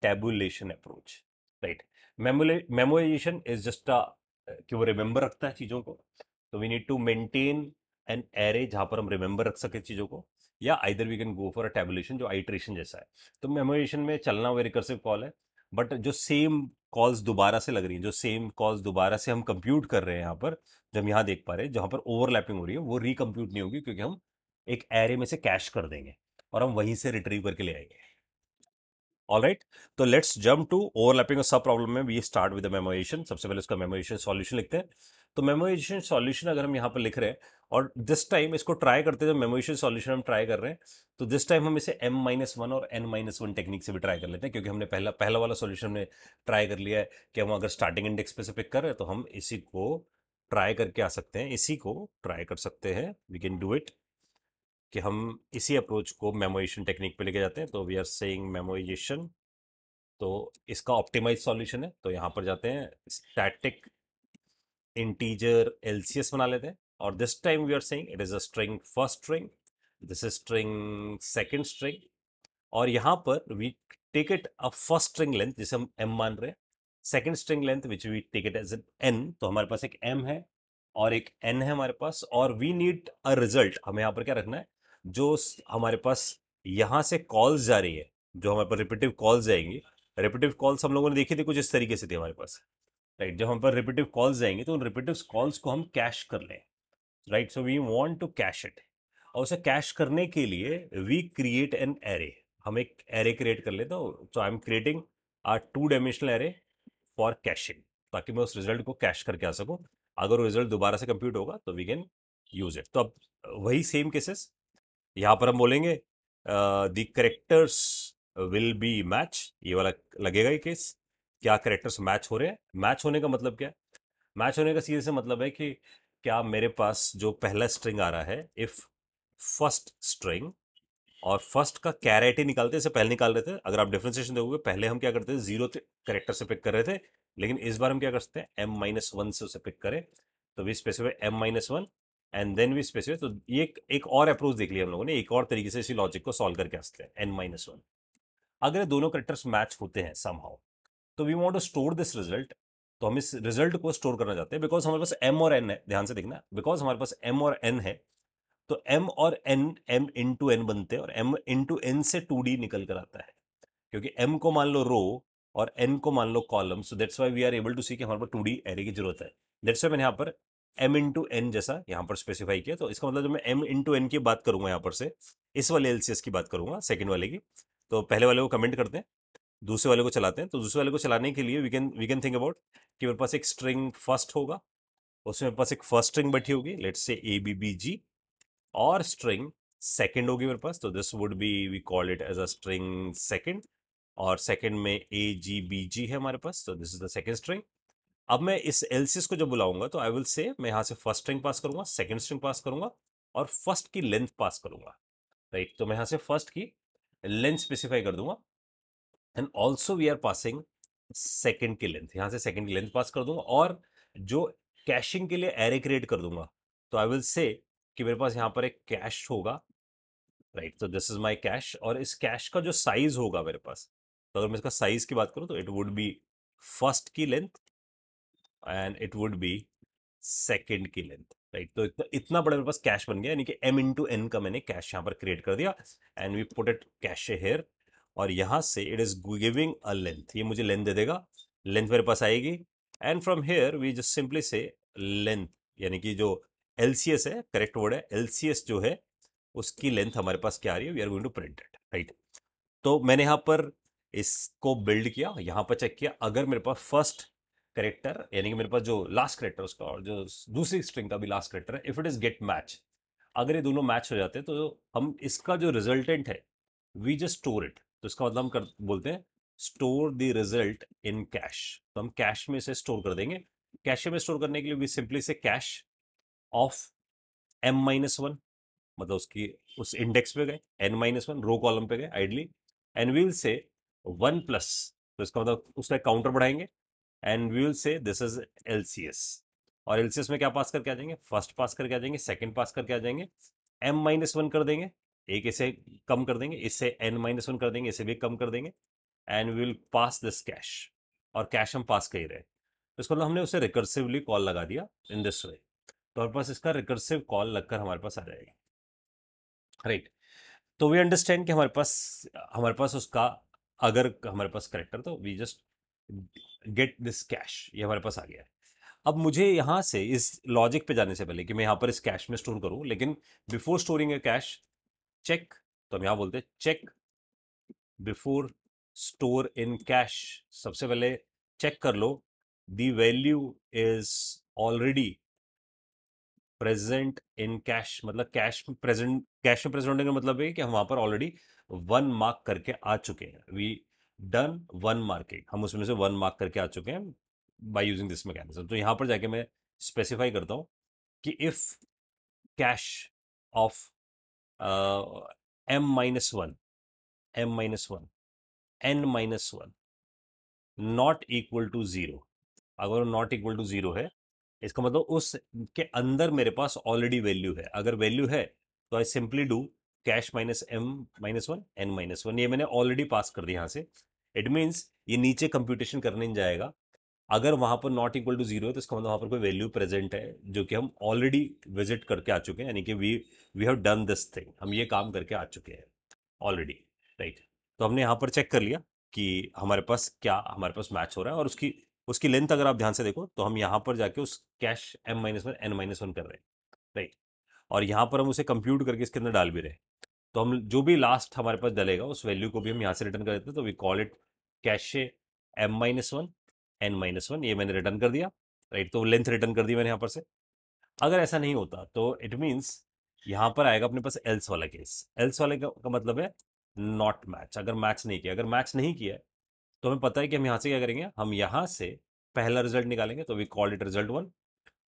S1: tabulation approach, right? Memoization is just a कि वो रिमेंबर रखता है चीजों को, तो we need to maintain an array जहां पर हम रिमेंबर रख सके चीजों को, या either we can go for a tabulation जो आइट्रेशन जैसा है। तो मेमोराइजेशन में चलना वो रिकर्सिव कॉल है, बट जो सेम कॉल्स दोबारा से लग रही हैं, जो सेम कॉल्स दोबारा से हम कंप्यूट कर रहे हैं यहाँ पर, जो हम यहाँ देख पा रहे हैं जहां पर ओवरलैपिंग हो रही है, वो रिकम्प्यूट नहीं होगी, क्योंकि हम एक एरे में से कैश कर देंगे और हम वहीं से रिट्रीव करके ले आएंगे। ऑलराइट, तो लेट्स जंप टू ओवरलैपिंग सब प्रॉब्लम में वी स्टार्ट विद मेमोराइजेशन। सबसे पहले उसका मेमोराइजेशन सॉल्यूशन लिखते हैं। तो मेमोराइजेशन सॉल्यूशन अगर हम यहाँ पर लिख रहे हैं, और दिस टाइम इसको ट्राई करते हैं, जब मेमोराइजेशन सॉल्यूशन हम ट्राई कर रहे हैं, तो दिस टाइम हम इसे m-1 और n-1 टेक्निक से भी ट्राई कर लेते हैं, क्योंकि हमने पहला पहला वाला सॉल्यूशन में ट्राई कर लिया है कि हम अगर स्टार्टिंग इंडेक्स पे से पिक कर रहे हैं, तो हम इसी को ट्राई करके आ सकते हैं, इसी को ट्राई कर सकते हैं, वी कैन डू इट, कि हम इसी अप्रोच को मेमोराइजेशन टेक्निक पे लेके जाते हैं। तो वी आर सेइंग मेमोराइजेशन, तो इसका ऑप्टिमाइज सॉल्यूशन है, तो यहां पर जाते हैं, स्टैटिक इंटीजर एलसीएस बना लेते हैं, और this time we are saying it is a string first string, this is string second string, और यहां पर we take it a first string length जिसे हम m मान रहे हैं, second string length which we take it as an n, तो हमारे पास एक m है और एक n है हमारे पास, और वी नीड अ रिजल्ट। हमें यहाँ पर क्या रखना है, जो हमारे पास यहां से कॉल्स जा रही है, जो हमारे पास रिपीटिव कॉल्स जाएंगी, रिपीटिव कॉल्स हम लोगों ने देखी थी कुछ इस तरीके से थी हमारे पास, राइट? जब हम पर रिपीटिव कॉल्स जाएंगे तो उन रिपीटिव कॉल्स को हम कैश कर लें, right? So we want to cache it, और उसे कैश करने के लिए वी क्रिएट एन एरे, हम एक एरे क्रिएट कर लेते हैं। तो I am creating a 2 dimensional array for caching, ताकि मैं उस रिजल्ट को कैश करके आ सकूं। अगर वो रिजल्ट दोबारा से कंप्यूट होगा तो वी कैन यूज इट। तो अब वही सेम केसेस यहां पर हम बोलेंगे, the characters will B match, ये वाला लगेगा ये केस, क्या करेक्टर्स मैच हो रहे हैं? मैच होने का मतलब क्या है? मैच होने का सीधे से मतलब है कि क्या मेरे पास जो पहला स्ट्रिंग आ रहा है, इफ फर्स्ट स्ट्रिंग, और फर्स्ट का कैरेट ही निकालते, इससे पहले निकाल रहे थे, अगर आप डिफरेंशिएशन देखोगे पहले हम क्या करते थे, जीरो करेक्टर से पिक कर रहे थे, लेकिन इस बार हम क्या कर सकते हैं, m-1 से उसे पिक करें, तो we specify m-1 and then we specify. तो ये एक और अप्रोच देख लिया हम लोगों ने, एक और तरीके से इसी लॉजिक को सॉल्व करके आ सकते हैं, n-1। अगर ये दोनों करेक्टर्स मैच होते हैं समहाउ, तो we want to store this result, तो हम इस रिजल्ट को स्टोर करना चाहते हैं, बिकॉज हमारे पास m और n है, ध्यान से देखना, बिकॉज हमारे पास m और n है, तो m और n m इंटू n बनते हैं, और m इंटू n से 2d निकल कर आता है, क्योंकि m को मान लो रो और n को मान लो column, so that's why we are able to see कि हमारे पास 2d एरे की जरूरत है। दैट्स व्हाई मैंने यहाँ पर m इंटू n जैसा यहाँ पर स्पेसिफाई किया। तो इसका मतलब जब मैं m इंटू n की बात करूंगा यहाँ पर से, इस वाले एलसीएस की बात करूंगा, सेकंड वाले की, तो पहले वाले को कमेंट करते हैं, दूसरे वाले को चलाते हैं। तो दूसरे वाले को चलाने के लिए वी कैन थिंक अबाउट कि मेरे पास एक स्ट्रिंग फर्स्ट होगा, उसमें मेरे पास एक फर्स्ट स्ट्रिंग बैठी होगी, लेट्स से ABBG, और स्ट्रिंग सेकंड होगी मेरे पास, तो this would be, we call it as a string second, और सेकंड में AGBG है हमारे पास, तो this is the second string. अब मैं इस एलसीएस को जब बुलाऊंगा, तो आई विल से, मैं यहां से फर्स्ट स्ट्रिंग पास करूंगा, सेकंड स्ट्रिंग पास करूंगा, और फर्स्ट की लेंथ पास करूंगा, राइट? तो मैं यहां से फर्स्ट की लेंथ स्पेसिफाई कर दूंगा, and also we are passing second की लेंथ, यहां से सेकंड की लेंथ पास कर दूंगा, और जो कैशिंग के लिए एरे क्रिएट कर दूंगा, तो आई विल से कि मेरे पास यहां पर एक कैश होगा, राइट? तो दिस इज माय कैश, और इस कैश का जो साइज होगा मेरे पास, तो अगर मैं इसका साइज की बात करूं, तो इट वुड बी फर्स्ट की length and it would be second की लेंथ, राइट? तो इतना बड़ा मेरे पास कैश बन गया, यानी कि m इंटू n का मैंने कैश यहां पर क्रिएट कर दिया, and we put it cache here, और यहां से it is giving a length, ये मुझे लेंथ दे देगा, लेंथ मेरे पास आएगी, and from here we just simply say length, यानी कि जो एलसीएस है, करेक्ट वर्ड है, एलसीएस जो है उसकी लेंथ हमारे पास क्या आ रही है, we are going to print it, right? तो मैंने यहाँ पर इसको बिल्ड किया, यहाँ पर चेक किया, अगर मेरे पास फर्स्ट करेक्टर, यानी कि मेरे पास जो लास्ट करेक्टर उसका, और जो दूसरी स्ट्रिंग का भी लास्ट करेक्टर है, if it is get match, अगर ये दोनों मैच हो जाते हैं, तो हम इसका जो रिजल्टेंट है, वी जस्ट स्टोर इट। तो इसका मतलब हम बोलते हैं store the result in cash, तो हम कैश में इसे स्टोर कर देंगे। कैश में स्टोर करने के लिए वी सिंपली से कैश ऑफ m-1, मतलब उसकी उस इंडेक्स पे गए, n-1 रो कॉलम पे गए आइडली, एंड वी विल से 1+, तो इसका मतलब उसका काउंटर बढ़ाएंगे, and we will say this is LCS, और एलसीएस में क्या पास करके आ जाएंगे, फर्स्ट पास करके आ जाएंगे, सेकंड पास करके आ जाएंगे, m-1 कर देंगे, एक इसे कम कर देंगे, इससे n-1 कर देंगे, इसे भी कम कर देंगे, and we will pass this cache, और कैश हम पास कर ही रहे, तो इसको हमने उसे रिकर्सिवली कॉल लगा दिया इन दिस वे, तो हमारे पास इसका रिकर्सिव कॉल लगकर हमारे पास आ जाएगा, राइट। तो वी अंडरस्टैंड कि हमारे पास उसका, अगर हमारे पास करेक्टर, तो we just get this cache, ये हमारे पास आ गया है। अब मुझे यहां से इस लॉजिक पे जाने से पहले कि मैं यहां पर इस कैश में स्टोर करूं, लेकिन before storing a cache, check, तो हम यहां बोलते हैं check before store in cache, सबसे पहले चेक कर लो the value is already present in cache, मतलब कैश में प्रेजेंट होने का मतलब है कि हम वहां पर ऑलरेडी वन मार्क करके आ चुके हैं, वी डन वन मार्किंग, हम उसमें से वन मार्क करके आ चुके हैं बाय यूजिंग दिस मैकेनिज्म। तो यहां पर जाके मैं स्पेसिफाई करता हूं कि if cache of m-1, m-1, n-1 not equal to zero, अगर वो नॉट इक्वल टू जीरो है, इसका मतलब उस के अंदर मेरे पास ऑलरेडी वैल्यू है, अगर वैल्यू है तो I simply do cash minus m-1 n-1, ये मैंने ऑलरेडी पास कर दिया यहां से, इट मीन्स ये नीचे कंप्यूटेशन करने नहीं जाएगा, अगर वहां पर नॉट इक्वल टू जीरो है तो इसका मतलब वहां पर कोई वैल्यू प्रेजेंट है जो कि हम ऑलरेडी विजिट करके आ चुके हैं, यानी कि we we have done this thing, हम ये काम करके आ चुके हैं ऑलरेडी, राइट। तो हमने यहाँ पर चेक कर लिया कि हमारे पास मैच हो रहा है, और उसकी उसकी लेंथ अगर आप ध्यान से देखो तो हम यहाँ पर जाके उस कैश m-1 n-1 कर रहे हैं, राइट, और यहाँ पर हम उसे कंप्यूट करके इसके अंदर डाल भी रहे हैं, तो हम जो भी लास्ट हमारे पास डलेगा उस वैल्यू को भी हम यहाँ से रिटर्न कर देते हैं, तो we call it cache m-1 n-1, ये मैंने रिटर्न कर दिया, राइट, तो लेंथ रिटर्न कर दी मैंने यहाँ पर से। अगर ऐसा नहीं होता तो इट मीन्स यहां पर आएगा अपने पास एल्स वाला केस, एल्स वाले का मतलब है नॉट मैच, अगर मैच नहीं किया, अगर मैच नहीं किया है, तो हमें पता है कि हम यहां से क्या करेंगे, हम यहां से पहला रिजल्ट निकालेंगे, तो we call it result one,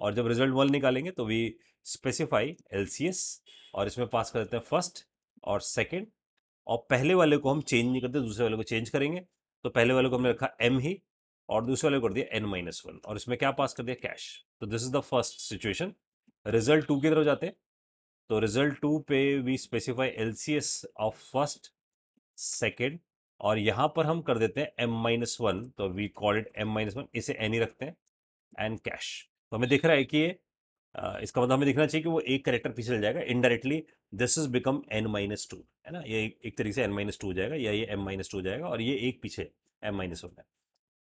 S1: और जब रिजल्ट वन निकालेंगे तो वी स्पेसिफाई एलसीएस, और इसमें पास कर देते हैं फर्स्ट और सेकेंड, और पहले वाले को हम चेंज नहीं करते, दूसरे वाले को चेंज करेंगे, तो पहले वाले को हमने रखा एम ही, और दूसरे वाले को कर दिया n-1, और इसमें क्या पास कर दिया, कैश। तो this is the first situation. Result two की तरफ जाते हैं, तो रिजल्ट टू पे we specify LCS of first second, और यहां पर हम कर देते हैं m-1, तो वी कॉल इट m-1, इसे एन ही रखते हैं, एंड कैश। तो हमें दिख रहा है कि ये इसका मतलब हमें दिखना चाहिए कि वो एक करेक्टर पीछे चल जाएगा indirectly, this is become n-2, है ना, ये एक तरीके से n-2 हो जाएगा, या ये m-2 हो जाएगा, और ये एक पीछे m-1 है।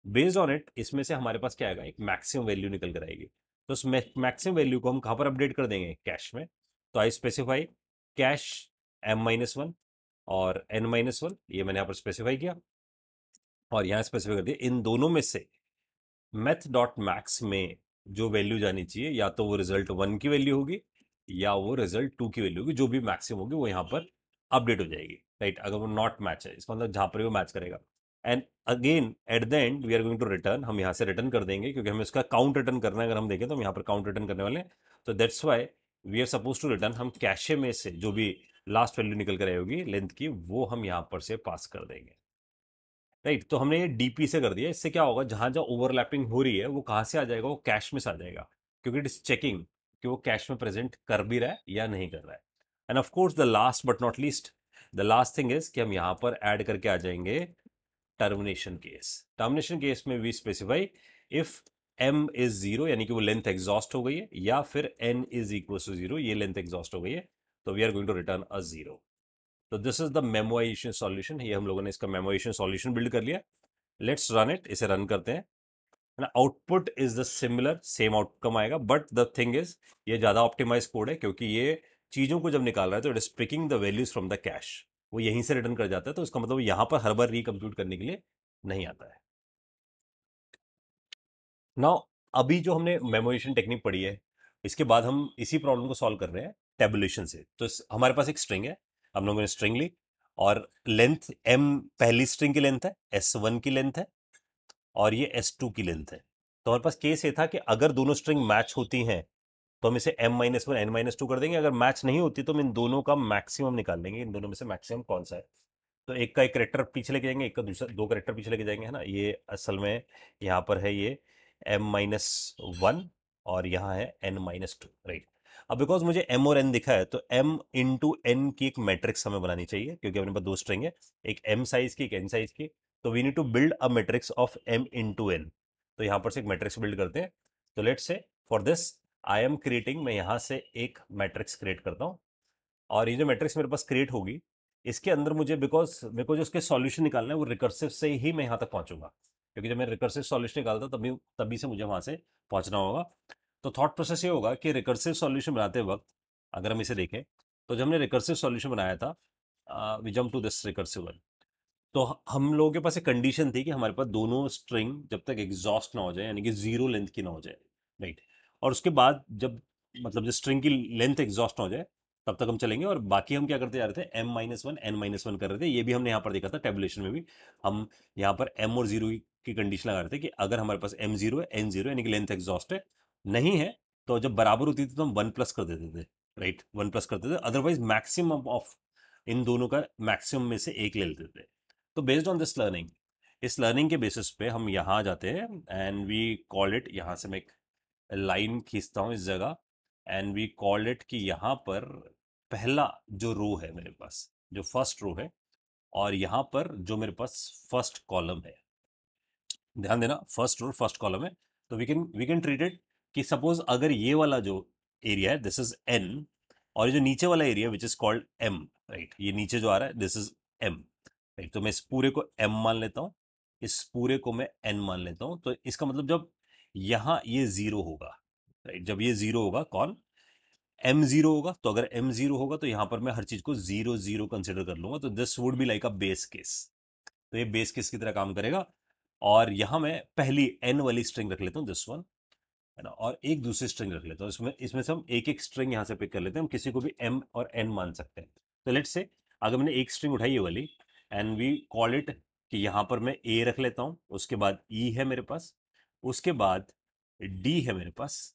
S1: बेस्ड ऑन इट इसमें से हमारे पास क्या आएगा, एक मैक्सिमम वैल्यू निकल कर आएगी, तो उस मैक्सिमम वैल्यू को हम कहाँ पर अपडेट कर देंगे, कैश में, तो आई स्पेसिफाई कैश m-1 और n-1, ये मैंने यहाँ पर स्पेसिफाई किया, और यहाँ स्पेसिफाई कर दिया इन दोनों में से मैथ डॉट मैक्स में जो वैल्यू जानी चाहिए, या तो वो रिजल्ट वन की वैल्यू होगी या वो रिजल्ट टू की वैल्यू होगी, जो भी मैक्सिमम होगी वो यहाँ पर अपडेट हो जाएगी, राइट, अगर वो नॉट मैच है, इसका मतलब जहाँ पर वो मैच करेगा, and again at the end we are going to return, हम यहाँ से रिटर्न कर देंगे क्योंकि हमें इसका काउंट रिटर्न करना है, अगर हम देखें तो हम यहाँ पर काउंट रिटर्न करने वाले हैं, तो that's why we are suppose to return, हम कैशे में से जो भी लास्ट वैल्यू निकल कर आई होगी लेंथ की, वो हम यहाँ पर से पास कर देंगे, राइट। तो हमने ये डीपी से कर दिया, इससे क्या होगा, जहां जहां ओवरलैपिंग हो रही है वो कहां से आ जाएगा, वो कैश में से आ जाएगा, क्योंकि इट इज चेकिंग कि वो कैश में प्रेजेंट कर भी रहा है या नहीं कर रहा है। And of course the last but not least, the last thing is कि हम यहां पर ऐड करके आ जाएंगे टर्मिनेशन केस। टर्मिनेशन केस में we specify if m is zero, यानी कि वो लेंथ एग्जॉस्ट हो गई है, या फिर n is equal to zero, ये लेंथ एग्जॉस्ट हो गई है, तो we are going to return a zero. तो this is the memorization solution, ये हम लोगों ने इसका मेमोराइजेशन सॉल्यूशन बिल्ड कर लिया। लेट्स रन इट, इसे रन करते हैं ना, output is the similar, same outcome आएगा, बट द थिंग इज ये ज्यादा ऑप्टिमाइज कोड है, क्योंकि ये चीजों को जब निकाल रहा है तो it is picking the values from the cash, वो यहीं से रिटर्न कर जाता है, तो इसका मतलब यहां पर हर बार रिकम्प्यूट करने के लिए नहीं आता है। नाउ अभी जो हमने मेमोरेशन टेक्निक पढ़ी है, इसके बाद हम इसी प्रॉब्लम को सॉल्व कर रहे हैं टेबुलेशन से। तो हमारे पास एक स्ट्रिंग है, हम लोगों ने स्ट्रिंग ली, और लेंथ m पहली स्ट्रिंग की लेंथ है, s1 की लेंथ है, और ये s2 की लेंथ है। तो हमारे पास केस ये था कि अगर दोनों स्ट्रिंग मैच होती हैं तो हम इसे m-1 n-2 कर देंगे, अगर मैच नहीं होती तो हम इन दोनों का मैक्सिमम निकाल लेंगे, इन दोनों में से मैक्सिमम कौन सा है। तो एक का एक करेक्टर पीछे लेके जाएंगे, एक का दूसरा दो करेक्टर पीछे लेके जाएंगे, है ना, ये असल में यहाँ पर है ये m-1, और यहाँ है n-2, राइट। अब बिकॉज मुझे m और n दिखा है, तो m इंटू n की एक मैट्रिक्स हमें बनानी चाहिए, क्योंकि अपने पास दो स्ट्रिंग है, एक m साइज की एक n साइज की, तो we need to build a matrix of m into n। तो यहां पर से एक मैट्रिक्स बिल्ड करते हैं। तो लेट्स से for this I am creating, मैं यहां से एक मैट्रिक्स क्रिएट करता हूं, और ये जो मैट्रिक्स मेरे पास क्रिएट होगी, इसके अंदर मुझे, बिकॉज मेरे को जो उसके सॉल्यूशन निकालना है वो रिकर्सिव से ही मैं यहाँ तक पहुंचूंगा, क्योंकि जब मैं रिकर्सिव सॉल्यूशन निकालता तभी तभी से मुझे वहां से पहुंचना होगा। तो थॉट प्रोसेस ये होगा कि रिकर्सिव सॉल्यूशन बनाते वक्त अगर हम इसे देखें, तो जब हमने रिकर्सिव सॉल्यूशन बनाया था, we jump to this recursive one, तो हम लोगों के पास एक कंडीशन थी कि हमारे पास दोनों स्ट्रिंग जब तक एग्जॉस्ट ना हो जाए, यानी कि जीरो लेंथ की ना हो जाए, राइट। और उसके बाद जब, मतलब जो स्ट्रिंग की लेंथ एग्जॉस्ट ना हो जाए, तब तक हम चलेंगे। और बाकी हम क्या करते जा रहे थे, m-1 n-1 कर रहे थे। ये भी हमने यहाँ पर देखा था टेबुलेशन में भी, हम यहाँ पर m और जीरो की कंडीशन लगा रहे थे कि अगर हमारे पास m0 है, n0 यानी कि लेंथ एग्जॉस्ट है, नहीं है तो जब बराबर होती थी तो हम 1+ कर देते थे, राइट, 1+ करते थे। अदरवाइज मैक्सिमम ऑफ इन दोनों का मैक्सिमम में से एक ले लेते थे। तो बेस्ड ऑन दिस लर्निंग, इस लर्निंग के बेसिस पे हम यहाँ जाते हैं एंड वी कॉल इट, यहाँ से मैं एक लाइन खींचता हूँ इस जगह, एंड वी कॉल इट कि यहाँ पर पहला जो रो है मेरे पास, जो फर्स्ट रो है, और यहाँ पर जो मेरे पास फर्स्ट कॉलम है, ध्यान देना फर्स्ट रो फर्स्ट कॉलम है। तो वी कैन ट्रीट इट कि सपोज अगर ये वाला जो एरिया है दिस इज एन, और ये जो नीचे वाला area which is called M, right, ये नीचे जो आ रहा है दिस इज एम, राइट। तो मैं इस पूरे को एम मान लेता हूँ, इस पूरे को मैं एन मान लेता हूँ। तो इसका मतलब जब यहाँ ये जीरो होगा, राइट, जब ये जीरो होगा, कौन, एम जीरो होगा, तो अगर एम जीरो होगा तो यहां पर मैं हर चीज को जीरो जीरो कंसिडर कर लूंगा। तो this would be like a base case. तो ये बेस केस की तरह काम करेगा। और यहां मैं पहली एन वाली स्ट्रिंग रख लेता हूँ, दिस वन, है ना, और एक दूसरी स्ट्रिंग रख लेता हूँ। इसमें इसमें से हम एक एक स्ट्रिंग यहाँ से पिक कर लेते हैं, हम किसी को भी एम और एन मान सकते हैं। तो लेट्स से अगर मैंने एक स्ट्रिंग उठाई ये वाली, एंड वी कॉल इट कि यहाँ पर मैं ए रख लेता हूँ, उसके बाद ई है मेरे पास, उसके बाद डी है मेरे पास,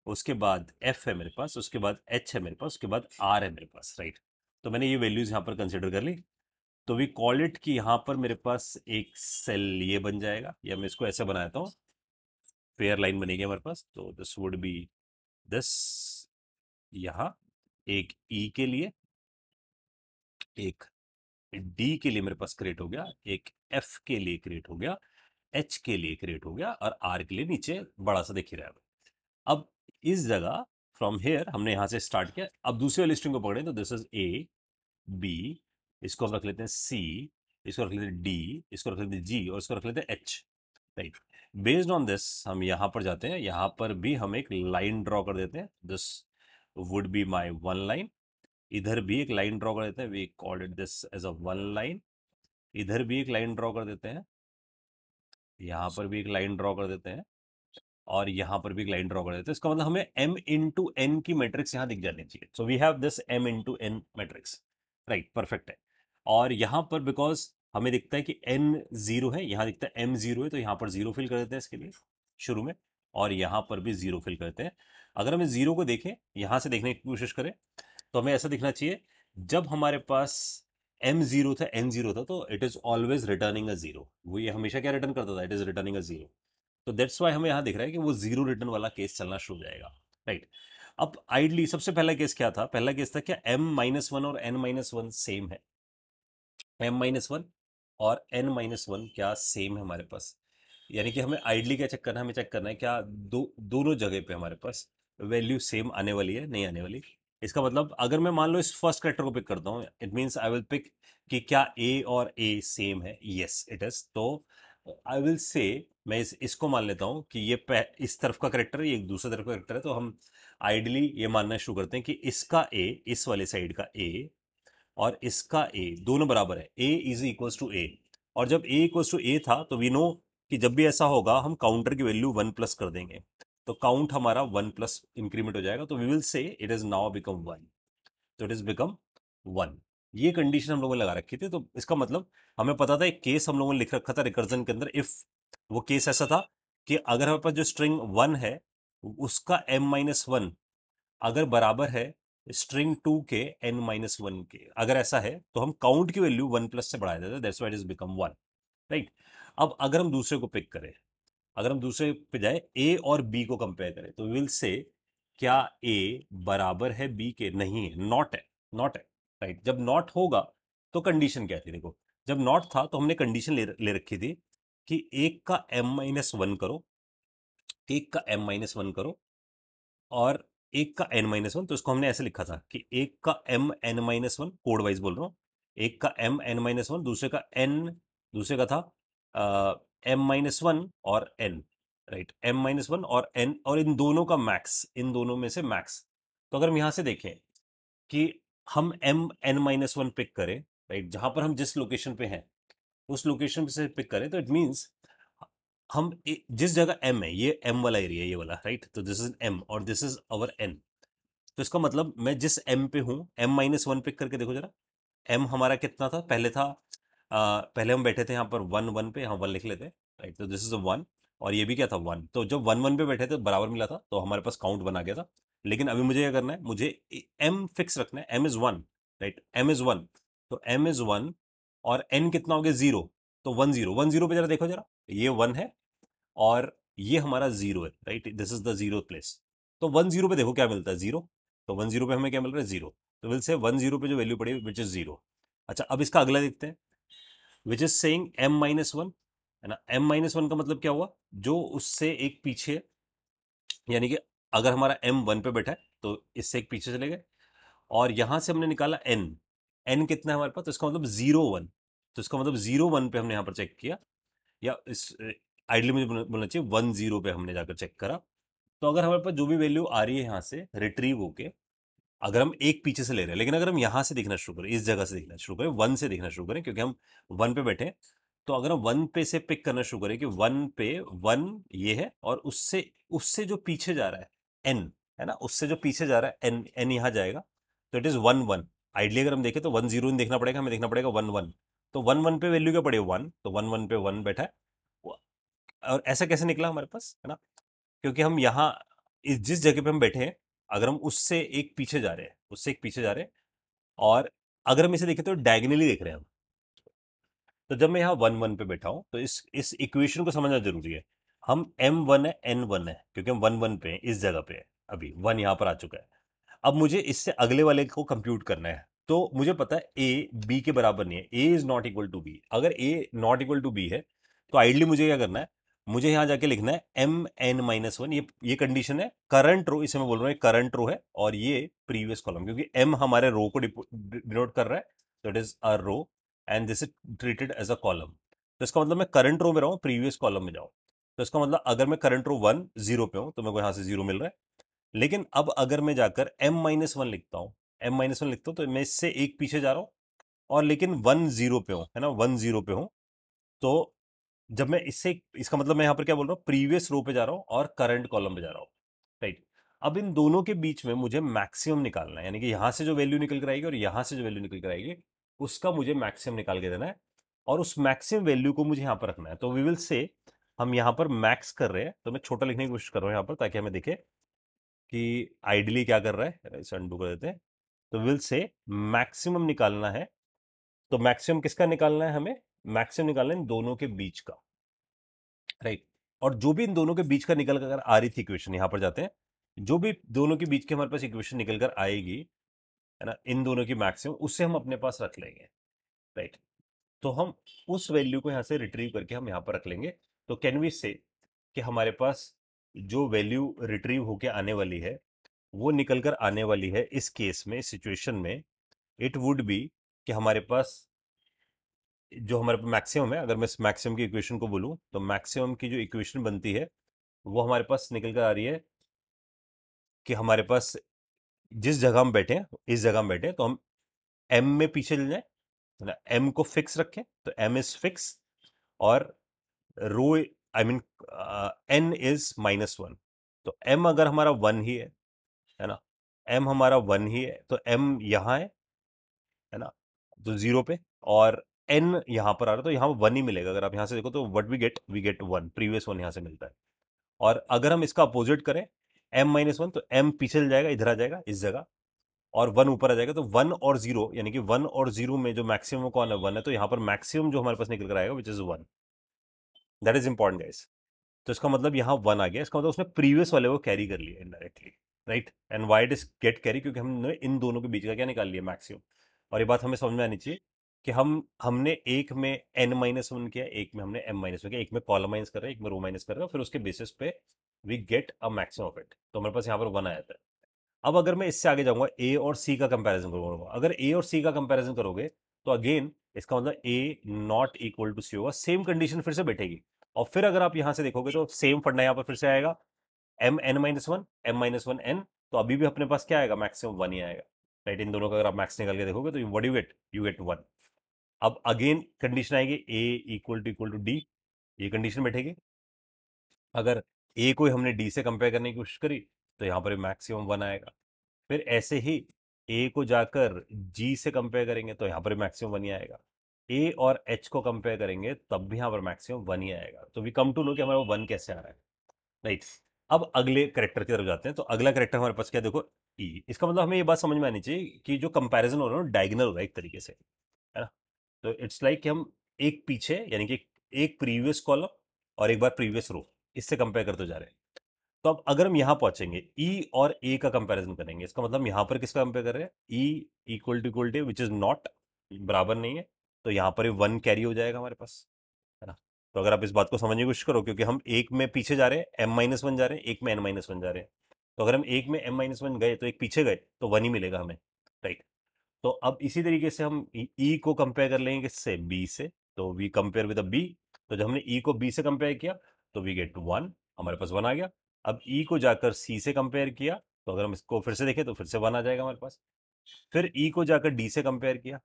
S1: उसके बाद एफ है मेरे पास, उसके बाद एच है मेरे पास, उसके बाद आर है मेरे पास, राइट। तो मैंने ये वैल्यूज यहाँ पर कंसिडर कर ली। तो वी कॉल इट कि यहाँ पर मेरे पास एक सेल ये बन जाएगा, या मैं इसको ऐसे बनाता हूँ, पेयर लाइन बनेगी हमारे पास। तो दिस वुड बी दिस, यहाँ एक ई के लिए, एक डी के लिए मेरे पास क्रिएट हो गया, एक एफ के लिए क्रिएट हो गया, एच के लिए क्रिएट हो गया, और आर के लिए नीचे बड़ा सा दिख ही रहा है। अब इस जगह फ्रॉम हेयर हमने यहां से स्टार्ट किया। अब दूसरे वाली स्ट्रिंग को पकड़े तो दिस इज ए, बी, इसको हम रख लेते हैं सी, इसको रख लेते हैं डी, इसको रख लेते हैं जी, और इसको रख लेते हैं H, right. Based on this हम यहां पर जाते हैं, यहां पर भी हम एक लाइन ड्रॉ कर देते हैं, this would be my one line. इधर भी एक लाइन ड्रॉ कर देते हैं, we call it this as a one line. इधर भी एक लाइन ड्रॉ कर देते हैं, यहां पर भी एक लाइन ड्रॉ कर देते हैं, और यहां पर भी एक लाइन ड्रॉ कर देते हैं। इसका मतलब हमें m इंटू एन की मैट्रिक्स यहां दिख जानी चाहिए। So we have this m into N matrix, right, perfect है। और यहां पर बिकॉज हमें दिखता है कि n जीरो है, यहां दिखता है m जीरो है, तो यहां पर जीरो फिल कर देते हैं इसके लिए शुरू में, और यहां पर भी जीरो फिल करते हैं। अगर हमें जीरो को देखें, यहां से देखने की कोशिश करें, तो हमें ऐसा दिखना चाहिए, जब हमारे पास m जीरो था, n जीरो था, तो it is always returning a zero. वो ये हमेशा क्या रिटर्न करता था, it is returning a zero. तो दैट्स वाई हमें यहां दिख रहा है कि वो जीरो रिटर्न वाला केस चलना शुरू हो जाएगा, राइट। अब आइडली सबसे पहला केस क्या था, पहला केस था क्या m-1 और n-1 सेम है, m-1 और n-1 क्या सेम है हमारे पास। यानी कि हमें आइडली क्या चेक करना है, हमें चेक करना है क्या दोनों जगह पे हमारे पास वैल्यू सेम आने वाली है, नहीं आने वाली। इसका मतलब अगर मैं मान लो इस फर्स्ट करेक्टर को पिक करता हूँ, it means I will pick कि क्या ए और ए सेम है, यस इट इज। तो आई विल से, मैं इसको मान लेता हूँ कि ये इस तरफ का करेक्टर है, ये एक दूसरे तरफ का करेक्टर है। तो हम आइडली ये मानना शुरू करते हैं कि इसका ए, इस वाले साइड का ए, और इसका ए दोनों बराबर है, ए इज इक्वल्स टू ए। और जब ए इक्वल्स टू ए था, तो वी नो कि जब भी ऐसा होगा हम काउंटर की वैल्यू 1+ कर देंगे, तो काउंट हमारा 1+ इंक्रीमेंट हो जाएगा। तो we will say it is now become 1, तो इट इज बिकम 1। ये कंडीशन हम लोगों ने लगा रखी थी। तो इसका मतलब हमें पता था, एक केस हम लोगों ने लिख रखा था रिकर्जन के अंदर, इफ वो केस ऐसा था कि अगर हमारे पास जो स्ट्रिंग 1 है, उसका m-1 अगर बराबर है स्ट्रिंग 2 के n-1 के, अगर ऐसा है तो हम काउंट की वैल्यू 1+ से बढ़ा देते हैं, that's why it is become 1, right. अब अगर हम दूसरे को पिक करें, अगर हम दूसरे पे जाए, ए और बी को कंपेयर करें, तो विल से क्या ए बराबर है बी के, नहीं है, नॉट है, नॉट है, राइट। जब नॉट होगा तो कंडीशन क्या थी, देखो, जब नॉट था तो हमने कंडीशन ले रखी थी कि एक का m-1 करो, एक का m-1 करो और एक का n-1। तो इसको हमने ऐसे लिखा था कि एक का m(n-1), कोड वाइज बोल रहा हूँ, एक का m(n-1), दूसरे का n, दूसरे का था m-1 और n, राइट, m-1 और n, और इन दोनों का मैक्स, इन दोनों में से मैक्स। तो अगर हम यहां से देखें कि हम m(n-1) पिक करें, राइट, जहां पर हम जिस लोकेशन पे हैं उस लोकेशन से पिक करें, तो इट मीन्स हम जिस जगह m है, ये m वाला एरिया, ये वाला, राइट, तो दिस इज m और दिस इज अवर n। तो इसका मतलब मैं जिस m पे हूं, m-1 पिक करके देखो जरा, m हमारा कितना था, पहले था पहले हम बैठे थे यहाँ पर 1 1 पे, यहाँ 1 लिख लेते हैं, राइट, तो दिस इज अ 1, और ये भी क्या था 1। तो जब 1 1 पे बैठे थे बराबर मिला था, तो हमारे पास काउंट बना गया था। लेकिन अभी मुझे क्या करना है, मुझे m फिक्स रखना है, m is 1, right, m is 1, तो m इज 1 और n कितना हो गया 0, तो 1 0 पे जरा देखो जरा, ये 1 है और ये हमारा 0 है, right, this is the 0th place. तो 1 0 पे देखो क्या मिलता है, 0। तो 1 0 पे हमें क्या मिल रहा है, 0। तो विल से 1 0 पे जो वैल्यू पड़ी विच इज 0। अच्छा, अब इसका अगला देखते हैं, विच इज सेइंग m-1, है ना। m-1 का मतलब क्या हुआ, जो उससे एक पीछे, यानी कि अगर हमारा m 1 पे बैठा है तो इससे एक पीछे चले गए, और यहां से हमने निकाला n कितना है हमारे पास, तो इसका मतलब 0 1, तो इसका मतलब 0 1 पे हमने यहां पर चेक किया, या इस आइडली मुझे बोलना चाहिए 1 0 पे हमने जाकर चेक करा। तो अगर हमारे पास जो भी वैल्यू आ रही है यहाँ से रिट्रीव होके, अगर हम एक पीछे से ले रहे हैं, लेकिन अगर हम यहाँ से देखना शुरू करें, इस जगह से देखना शुरू करें, 1 से देखना शुरू करें, क्योंकि हम 1 पे बैठे हैं, तो अगर हम 1 पे से पिक करना शुरू करें कि 1 पे 1 ये है, और उससे उससे जो पीछे जा रहा है n, है ना, उससे जो पीछे जा रहा है n यहाँ जाएगा, तो इट इज 1 1। आइडली अगर हम देखें तो 1 0 नहीं देखना पड़ेगा, हमें देखना पड़ेगा 1 1। तो 1 1 पे वैल्यू क्या पड़े 1, तो 1 1 पे 1 बैठा है। और ऐसा कैसे निकला हमारे पास, है ना, क्योंकि हम यहाँ इस जिस जगह पे हम बैठे हैं, अगर हम उससे एक पीछे जा रहे हैं, उससे एक पीछे जा रहे हैं, और अगर हम इसे देखें तो डायगनली देख रहे हैं हम। तो जब मैं यहाँ 1 1 पे बैठा हूं, तो इस इक्वेशन को समझना जरूरी है। हम m1 है n1 है, क्योंकि हम 1 1 पे हैं, इस जगह पे है, अभी 1 यहाँ पर आ चुका है। अब मुझे इससे अगले वाले को कंप्यूट करना है, तो मुझे पता है a b के बराबर नहीं है, a is not equal to b। अगर a not equal to b है, तो आइडली मुझे क्या करना है, मुझे यहाँ जाके लिखना है m(n-1), ये कंडीशन है, करंट रो, इसे मैं बोल रहा हूँ करंट रो है, और ये प्रीवियस कॉलम, क्योंकि m हमारे रो को डिनोट कर रहा है, तो it is a row and this is treated as a column. तो इसका मतलब मैं करंट रो में रहूँ, प्रीवियस कॉलम में जाऊँ। तो इसका मतलब अगर मैं करंट रो 1 0 पे हूँ, तो मेरे को यहाँ से 0 मिल रहा है। लेकिन अब अगर मैं जाकर m-1 लिखता हूँ, m-1 लिखता हूँ, तो मैं इससे एक पीछे जा रहा हूँ, और लेकिन 1 0 पे हूँ, है ना, 1 0 पे हूँ। तो जब मैं इससे, इसका मतलब मैं यहाँ पर क्या बोल रहा हूँ, प्रीवियस रो पे जा रहा हूँ और करंट कॉलम पे जा रहा हूँ, राइट। अब इन दोनों के बीच में मुझे मैक्सिमम निकालना है, यानी कि यहाँ से जो वैल्यू निकल कर आएगी और यहाँ से जो वैल्यू निकल कर आएगी, उसका मुझे मैक्सिमम निकाल के देना है, और उस मैक्सिमम वैल्यू को मुझे यहाँ पर रखना है। तो वी विल से, हम यहाँ पर मैक्स कर रहे हैं, तो मैं छोटा लिखने की कोशिश कर रहा हूँ यहाँ पर, ताकि हमें दिखे कि आइडली क्या कर रहा है, इसे अनडू कर देते हैं। तो विल से मैक्सिमम निकालना है, तो मैक्सिमम किसका निकालना है हमें, मैक्सिमम निकालना है इन दोनों के बीच का, राइट। और जो भी इन दोनों के बीच का निकल कर आ रही थी इक्वेशन, यहां पर जाते हैं, जो भी दोनों के बीच के हमारे पास इक्वेशन निकल कर आएगी, है ना, इन दोनों की मैक्सिमम, उससे हम अपने पास रख लेंगे, राइट। तो हम उस वैल्यू को यहां से रिट्रीव करके हम यहां पर रख लेंगे। तो कैन वी से कि हमारे पास जो वैल्यू रिट्रीव होके आने वाली है, वो निकल कर आने वाली है इस केस में, इस सिचुएशन में, इट वुड बी कि हमारे पास जो हमारे पास मैक्सिमम है, अगर मैं इस मैक्सिमम की इक्वेशन को बोलूं, तो मैक्सिमम की जो इक्वेशन बनती है, वो हमारे पास निकल कर आ रही है कि हमारे पास जिस जगह हम बैठे हैं, इस जगह हम बैठे हैं, तो हम m में पीछे चले जाए, है ना, m को फिक्स रखें, तो m इज फिक्स, और रो, आई मीन n इज -1। तो m अगर हमारा 1 ही है ना, m हमारा 1 ही है, तो m यहाँ है ना, तो 0 पे, और n यहाँ पर आ रहा है, तो यहाँ 1 ही मिलेगा। अगर आप यहाँ से देखो तो व्हाट वी गेट 1, प्रीवियस 1 यहाँ से मिलता है। और अगर हम इसका अपोजिट करें, m-1, तो m पीछे चल जाएगा, इधर आ जाएगा इस जगह, और 1 ऊपर आ जाएगा। तो 1 और 0, यानी कि 1 और 0 में जो मैक्सिमम कौन है, 1 है, तो यहाँ पर मैक्सिमम जो हमारे पास निकल कर आएगा which is 1। That is important guys. तो इसका मतलब यहाँ 1 आ गया, इसका मतलब उसने प्रीवियस वाले को कैरी कर लिया indirectly, right. And why it is get carry, क्योंकि हमने इन दोनों के बीच का क्या निकाल लिया, मैक्सिमम। और ये बात हमें समझ में आनी चाहिए कि हमने एक में n-1 किया, एक में हमने m-1 किया, एक में कॉलम माइनस कर रहे हैं, एक में रो माइनस कर रहे हैं, फिर उसके बेसिस पे we get a maximum of it. तो हमारे पास यहाँ पर 1 आया था। अब अगर मैं इससे आगे जाऊंगा, ए और सी का कंपैरिजन करूंगा, अगर ए और सी का कंपैरिजन करोगे तो अगेन इसका मतलब ए नॉट इक्वल टू सी होगा, सेम कंडीशन फिर से बैठेगी। और फिर अगर आप यहां से देखोगे तो सेम फंडा यहाँ पर फिर से आएगा, m(n-1), m-1n, तो अभी भी अपने पास क्या आएगा, मैक्सिमम 1 ही आएगा। राइट, इन दोनों का अगर आप मैक्स निकाल के देखोगे तो व्हाट यू गेट 1। अब अगेन कंडीशन आएगी ए इक्वल टू डी, ये कंडीशन बैठेगी। अगर ए को हमने डी से कंपेयर करने की कोशिश करी तो यहाँ पर मैक्सिमम 1 आएगा। फिर ऐसे ही ए को जाकर जी से कंपेयर करेंगे तो यहाँ पर मैक्सिमम 1 ही आएगा। ए और एच को कंपेयर करेंगे तब भी यहाँ पर मैक्सिमम 1 ही आएगा। तो वी कम टू नो कि हमारा 1 कैसे आ रहा है। राइट, अब अगले करेक्टर की तरफ जाते हैं। तो अगला करेक्टर हमारे पास क्या, देखो ई। इसका मतलब हमें ये बात समझ में आनी चाहिए कि जो कंपैरिजन हो रहा है ना डायगोनल हो रहा है एक तरीके से, है ना। तो इट्स लाइक कि हम एक पीछे यानी कि एक प्रीवियस कॉलम और एक बार प्रीवियस रो, इससे कंपेयर करते जा रहे हैं। तो अब अगर हम यहां पहुंचेंगे ई और ए का कंपैरिजन करेंगे, इसका मतलब हम यहां पर किसका कंपेयर कर रहे हैं, E equal to which is not, बराबर नहीं है, तो यहां पर 1 कैरी हो जाएगा हमारे पास, है ना। तो अगर आप इस बात को समझने की कोशिश करो, क्योंकि हम एक में पीछे जा रहे हैं m-1 जा रहे हैं, एक में n-1 जा रहे हैं, तो अगर हम एक में m-1 गए तो एक पीछे गए तो 1 ही मिलेगा हमें। राइट, तो अब इसी तरीके से हम ई को कंपेयर कर लेंगे किससे, बी से। तो वी कंपेयर विद बी, तो जब हमने ई को बी से कंपेयर किया तो वी गेट 1, हमारे पास 1 आ गया। अब ई को जाकर सी से कंपेयर किया तो अगर हम इसको फिर से देखें तो फिर से 1 आ जाएगा हमारे पास। फिर ई को जाकर डी से कंपेयर किया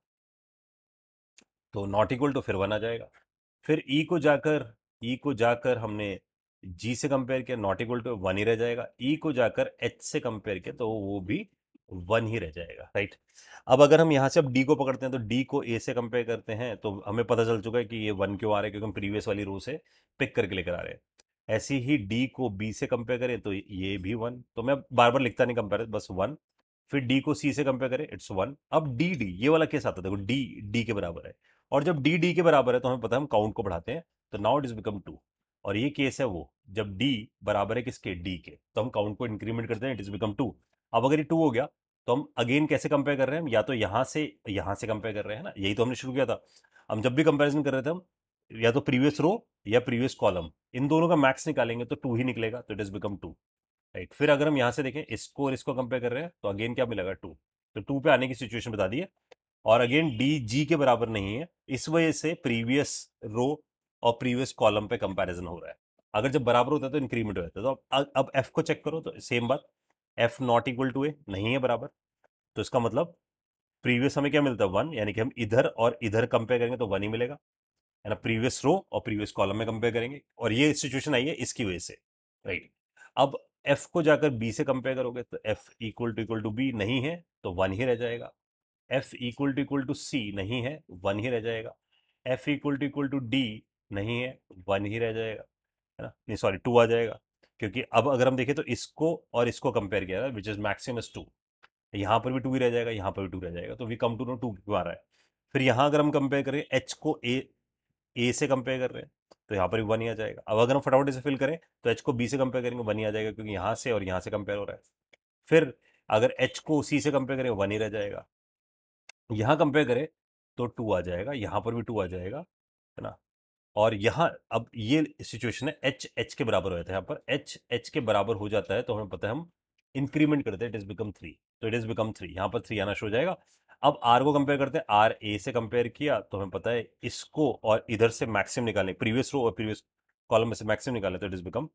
S1: तो नॉट इक्वल टू, फिर 1 आ जाएगा। फिर ई को जाकर हमने जी से कंपेयर किया, नॉट इक्वल टू 1 ही रह जाएगा। ई को जाकर एच से कंपेयर किया तो वो भी 1 ही रह जाएगा। राइट, अब अगर हम यहां से अब डी को पकड़ते हैं तो डी को ए से कंपेयर करते हैं तो हमें पता चल चुका है कि ये 1 क्यों आ रहा है, क्योंकि हम प्रीवियस वाली रो से पिक करके लेकर आ रहे हैं। ऐसे ही डी को बी से कंपेयर करें तो ये भी 1, तो मैं बार बार लिखता नहीं कंपेयर, बस 1। फिर डी को सी से कंपेयर करें, इट्स 1। अब डी डी ये वाला केस आता है, देखो डी डी के बराबर है, और जब डी डी के बराबर है तो हमें पता है हम काउंट को बढ़ाते हैं, तो नाउ इट इज बिकम 2। और ये केस है वो जब डी बराबर है किसके, डी के, तो हम काउंट को इंक्रीमेंट करते हैं, इट इज बिकम 2। अब अगर ये 2 हो गया तो हम अगेन कैसे कंपेयर कर रहे हैं, या तो यहां से कंपेयर कर रहे हैं ना, यही तो हमने शुरू किया था। हम जब भी कंपेरिजन कर रहे थे हम या तो प्रीवियस रो या प्रीवियस कॉलम, इन दोनों का मैक्स निकालेंगे तो 2 ही निकलेगा, तो इट इज बिकम 2। राइट, फिर अगर हम यहां से देखें इसको और इसको कंपेयर कर रहे हैं तो अगेन क्या मिलेगा, 2। तो 2 पे आने की सिचुएशन बता दी है। और अगेन डी जी के बराबर नहीं है, इस वजह से प्रीवियस रो और प्रीवियस कॉलम पे कंपैरिजन हो रहा है। अगर जब बराबर होता है तो इंक्रीमेंट हो जाता है। तो अब एफ को चेक करो तो सेम बात, एफ नॉट इक्वल टू ए, नहीं है बराबर, तो इसका मतलब प्रीवियस हमें क्या मिलता है, 1, यानी कि हम इधर और इधर कंपेयर करेंगे तो 1 ही मिलेगा, है ना। प्रीवियस रो और प्रीवियस कॉलम में कंपेयर करेंगे, और ये सिचुएशन आई है इसकी वजह से। राइट, अब एफ को जाकर बी से कंपेयर करोगे तो एफ इक्वल टू बी नहीं है तो 1 ही रह जाएगा। एफ इक्वल टू सी नहीं है, 1 ही रह जाएगा। एफ इक्वल टू डी नहीं है, 1 ही रह जाएगा, है ना, नहीं सॉरी 2 आ जाएगा। क्योंकि अब अगर हम देखें तो इसको और इसको कंपेयर किया विच इज मैक्सिमम 2, यहाँ पर भी 2 ही रह जाएगा, यहाँ पर भी 2 रह जाएगा, तो वी कम टू नो 2 क्यों आ रहा है। फिर यहाँ अगर हम कंपेयर करें एच को ए से कंपेयर कर रहे हैं तो यहाँ पर भी 1 ही आ जाएगा। अब अगर हम फटाफट से फिल करें तो एच को बी से कंपेयर करेंगे 1 ही आ जाएगा, क्योंकि यहाँ से और यहाँ से कंपेयर हो रहा है। फिर अगर एच को सी से कंपेयर करें 1 ही रह जाएगा, यहाँ कंपेयर करें तो 2 आ जाएगा, यहाँ पर भी 2 आ जाएगा, है ना। और यहाँ अब ये सिचुएशन है एच एच के बराबर हो जाता है, यहाँ पर एच एच के बराबर हो जाता है तो हमें पता है हम इंक्रीमेंट करते हैं, इट इज बिकम 3, तो इट इज बिकम 3, यहाँ पर 3 आना शुरू हो जाएगा। अब आर को कंपेयर करते हैं, आर ए से कंपेयर किया तो हमें पता है इसको और इधर से मैक्सिमम निकालने, प्रीवियस रो और प्रीवियस कॉलम में से मैक्सिमम निकालने, तो इट इज बिकम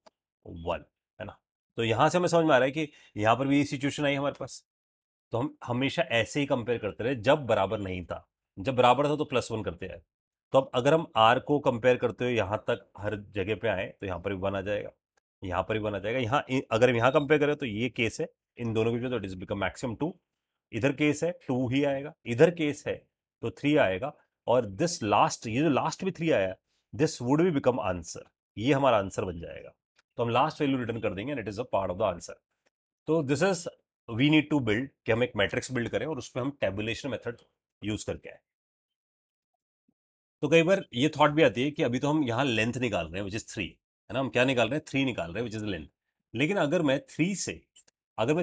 S1: 1, है ना। तो यहाँ से हमें समझ में आ रहा है कि यहाँ पर भी ये सिचुएशन आई हमारे पास। तो हम हमेशा ऐसे ही कंपेयर करते रहे, जब बराबर नहीं था, जब बराबर था तो +1 करते हैं। तो अब अगर हम आर को कंपेयर करते हुए यहाँ तक हर जगह पे आए तो यहाँ पर भी 1 आ जाएगा, यहाँ पर भी 1 आ जाएगा। यहाँ अगर हम यहाँ कंपेयर करें तो ये केस है इन दोनों के बीच में, तो इट इज बिकम मैक्सिमम 2। इधर केस है 2 ही आएगा, इधर केस है तो 3 आएगा। और दिस लास्ट, ये जो लास्ट में 3 आया, दिस वुड भी बिकम आंसर, ये हमारा आंसर बन जाएगा। तो हम लास्ट वैल्यू रिटर्न कर देंगे and it is a part of the answer. तो this is we need to build कि हम एक मैट्रिक्स बिल्ड करें और उस पर हम टेबुलेशन मेथड यूज करके आए। तो कई बार ये थॉट भी आती है कि अभी तो हम यहाँ लेंथ निकाल रहे हैं विच इज 3, है ना, हम क्या निकाल रहे हैं, 3 निकाल रहे हैं विच इज लेंथ। लेकिन अगर मैं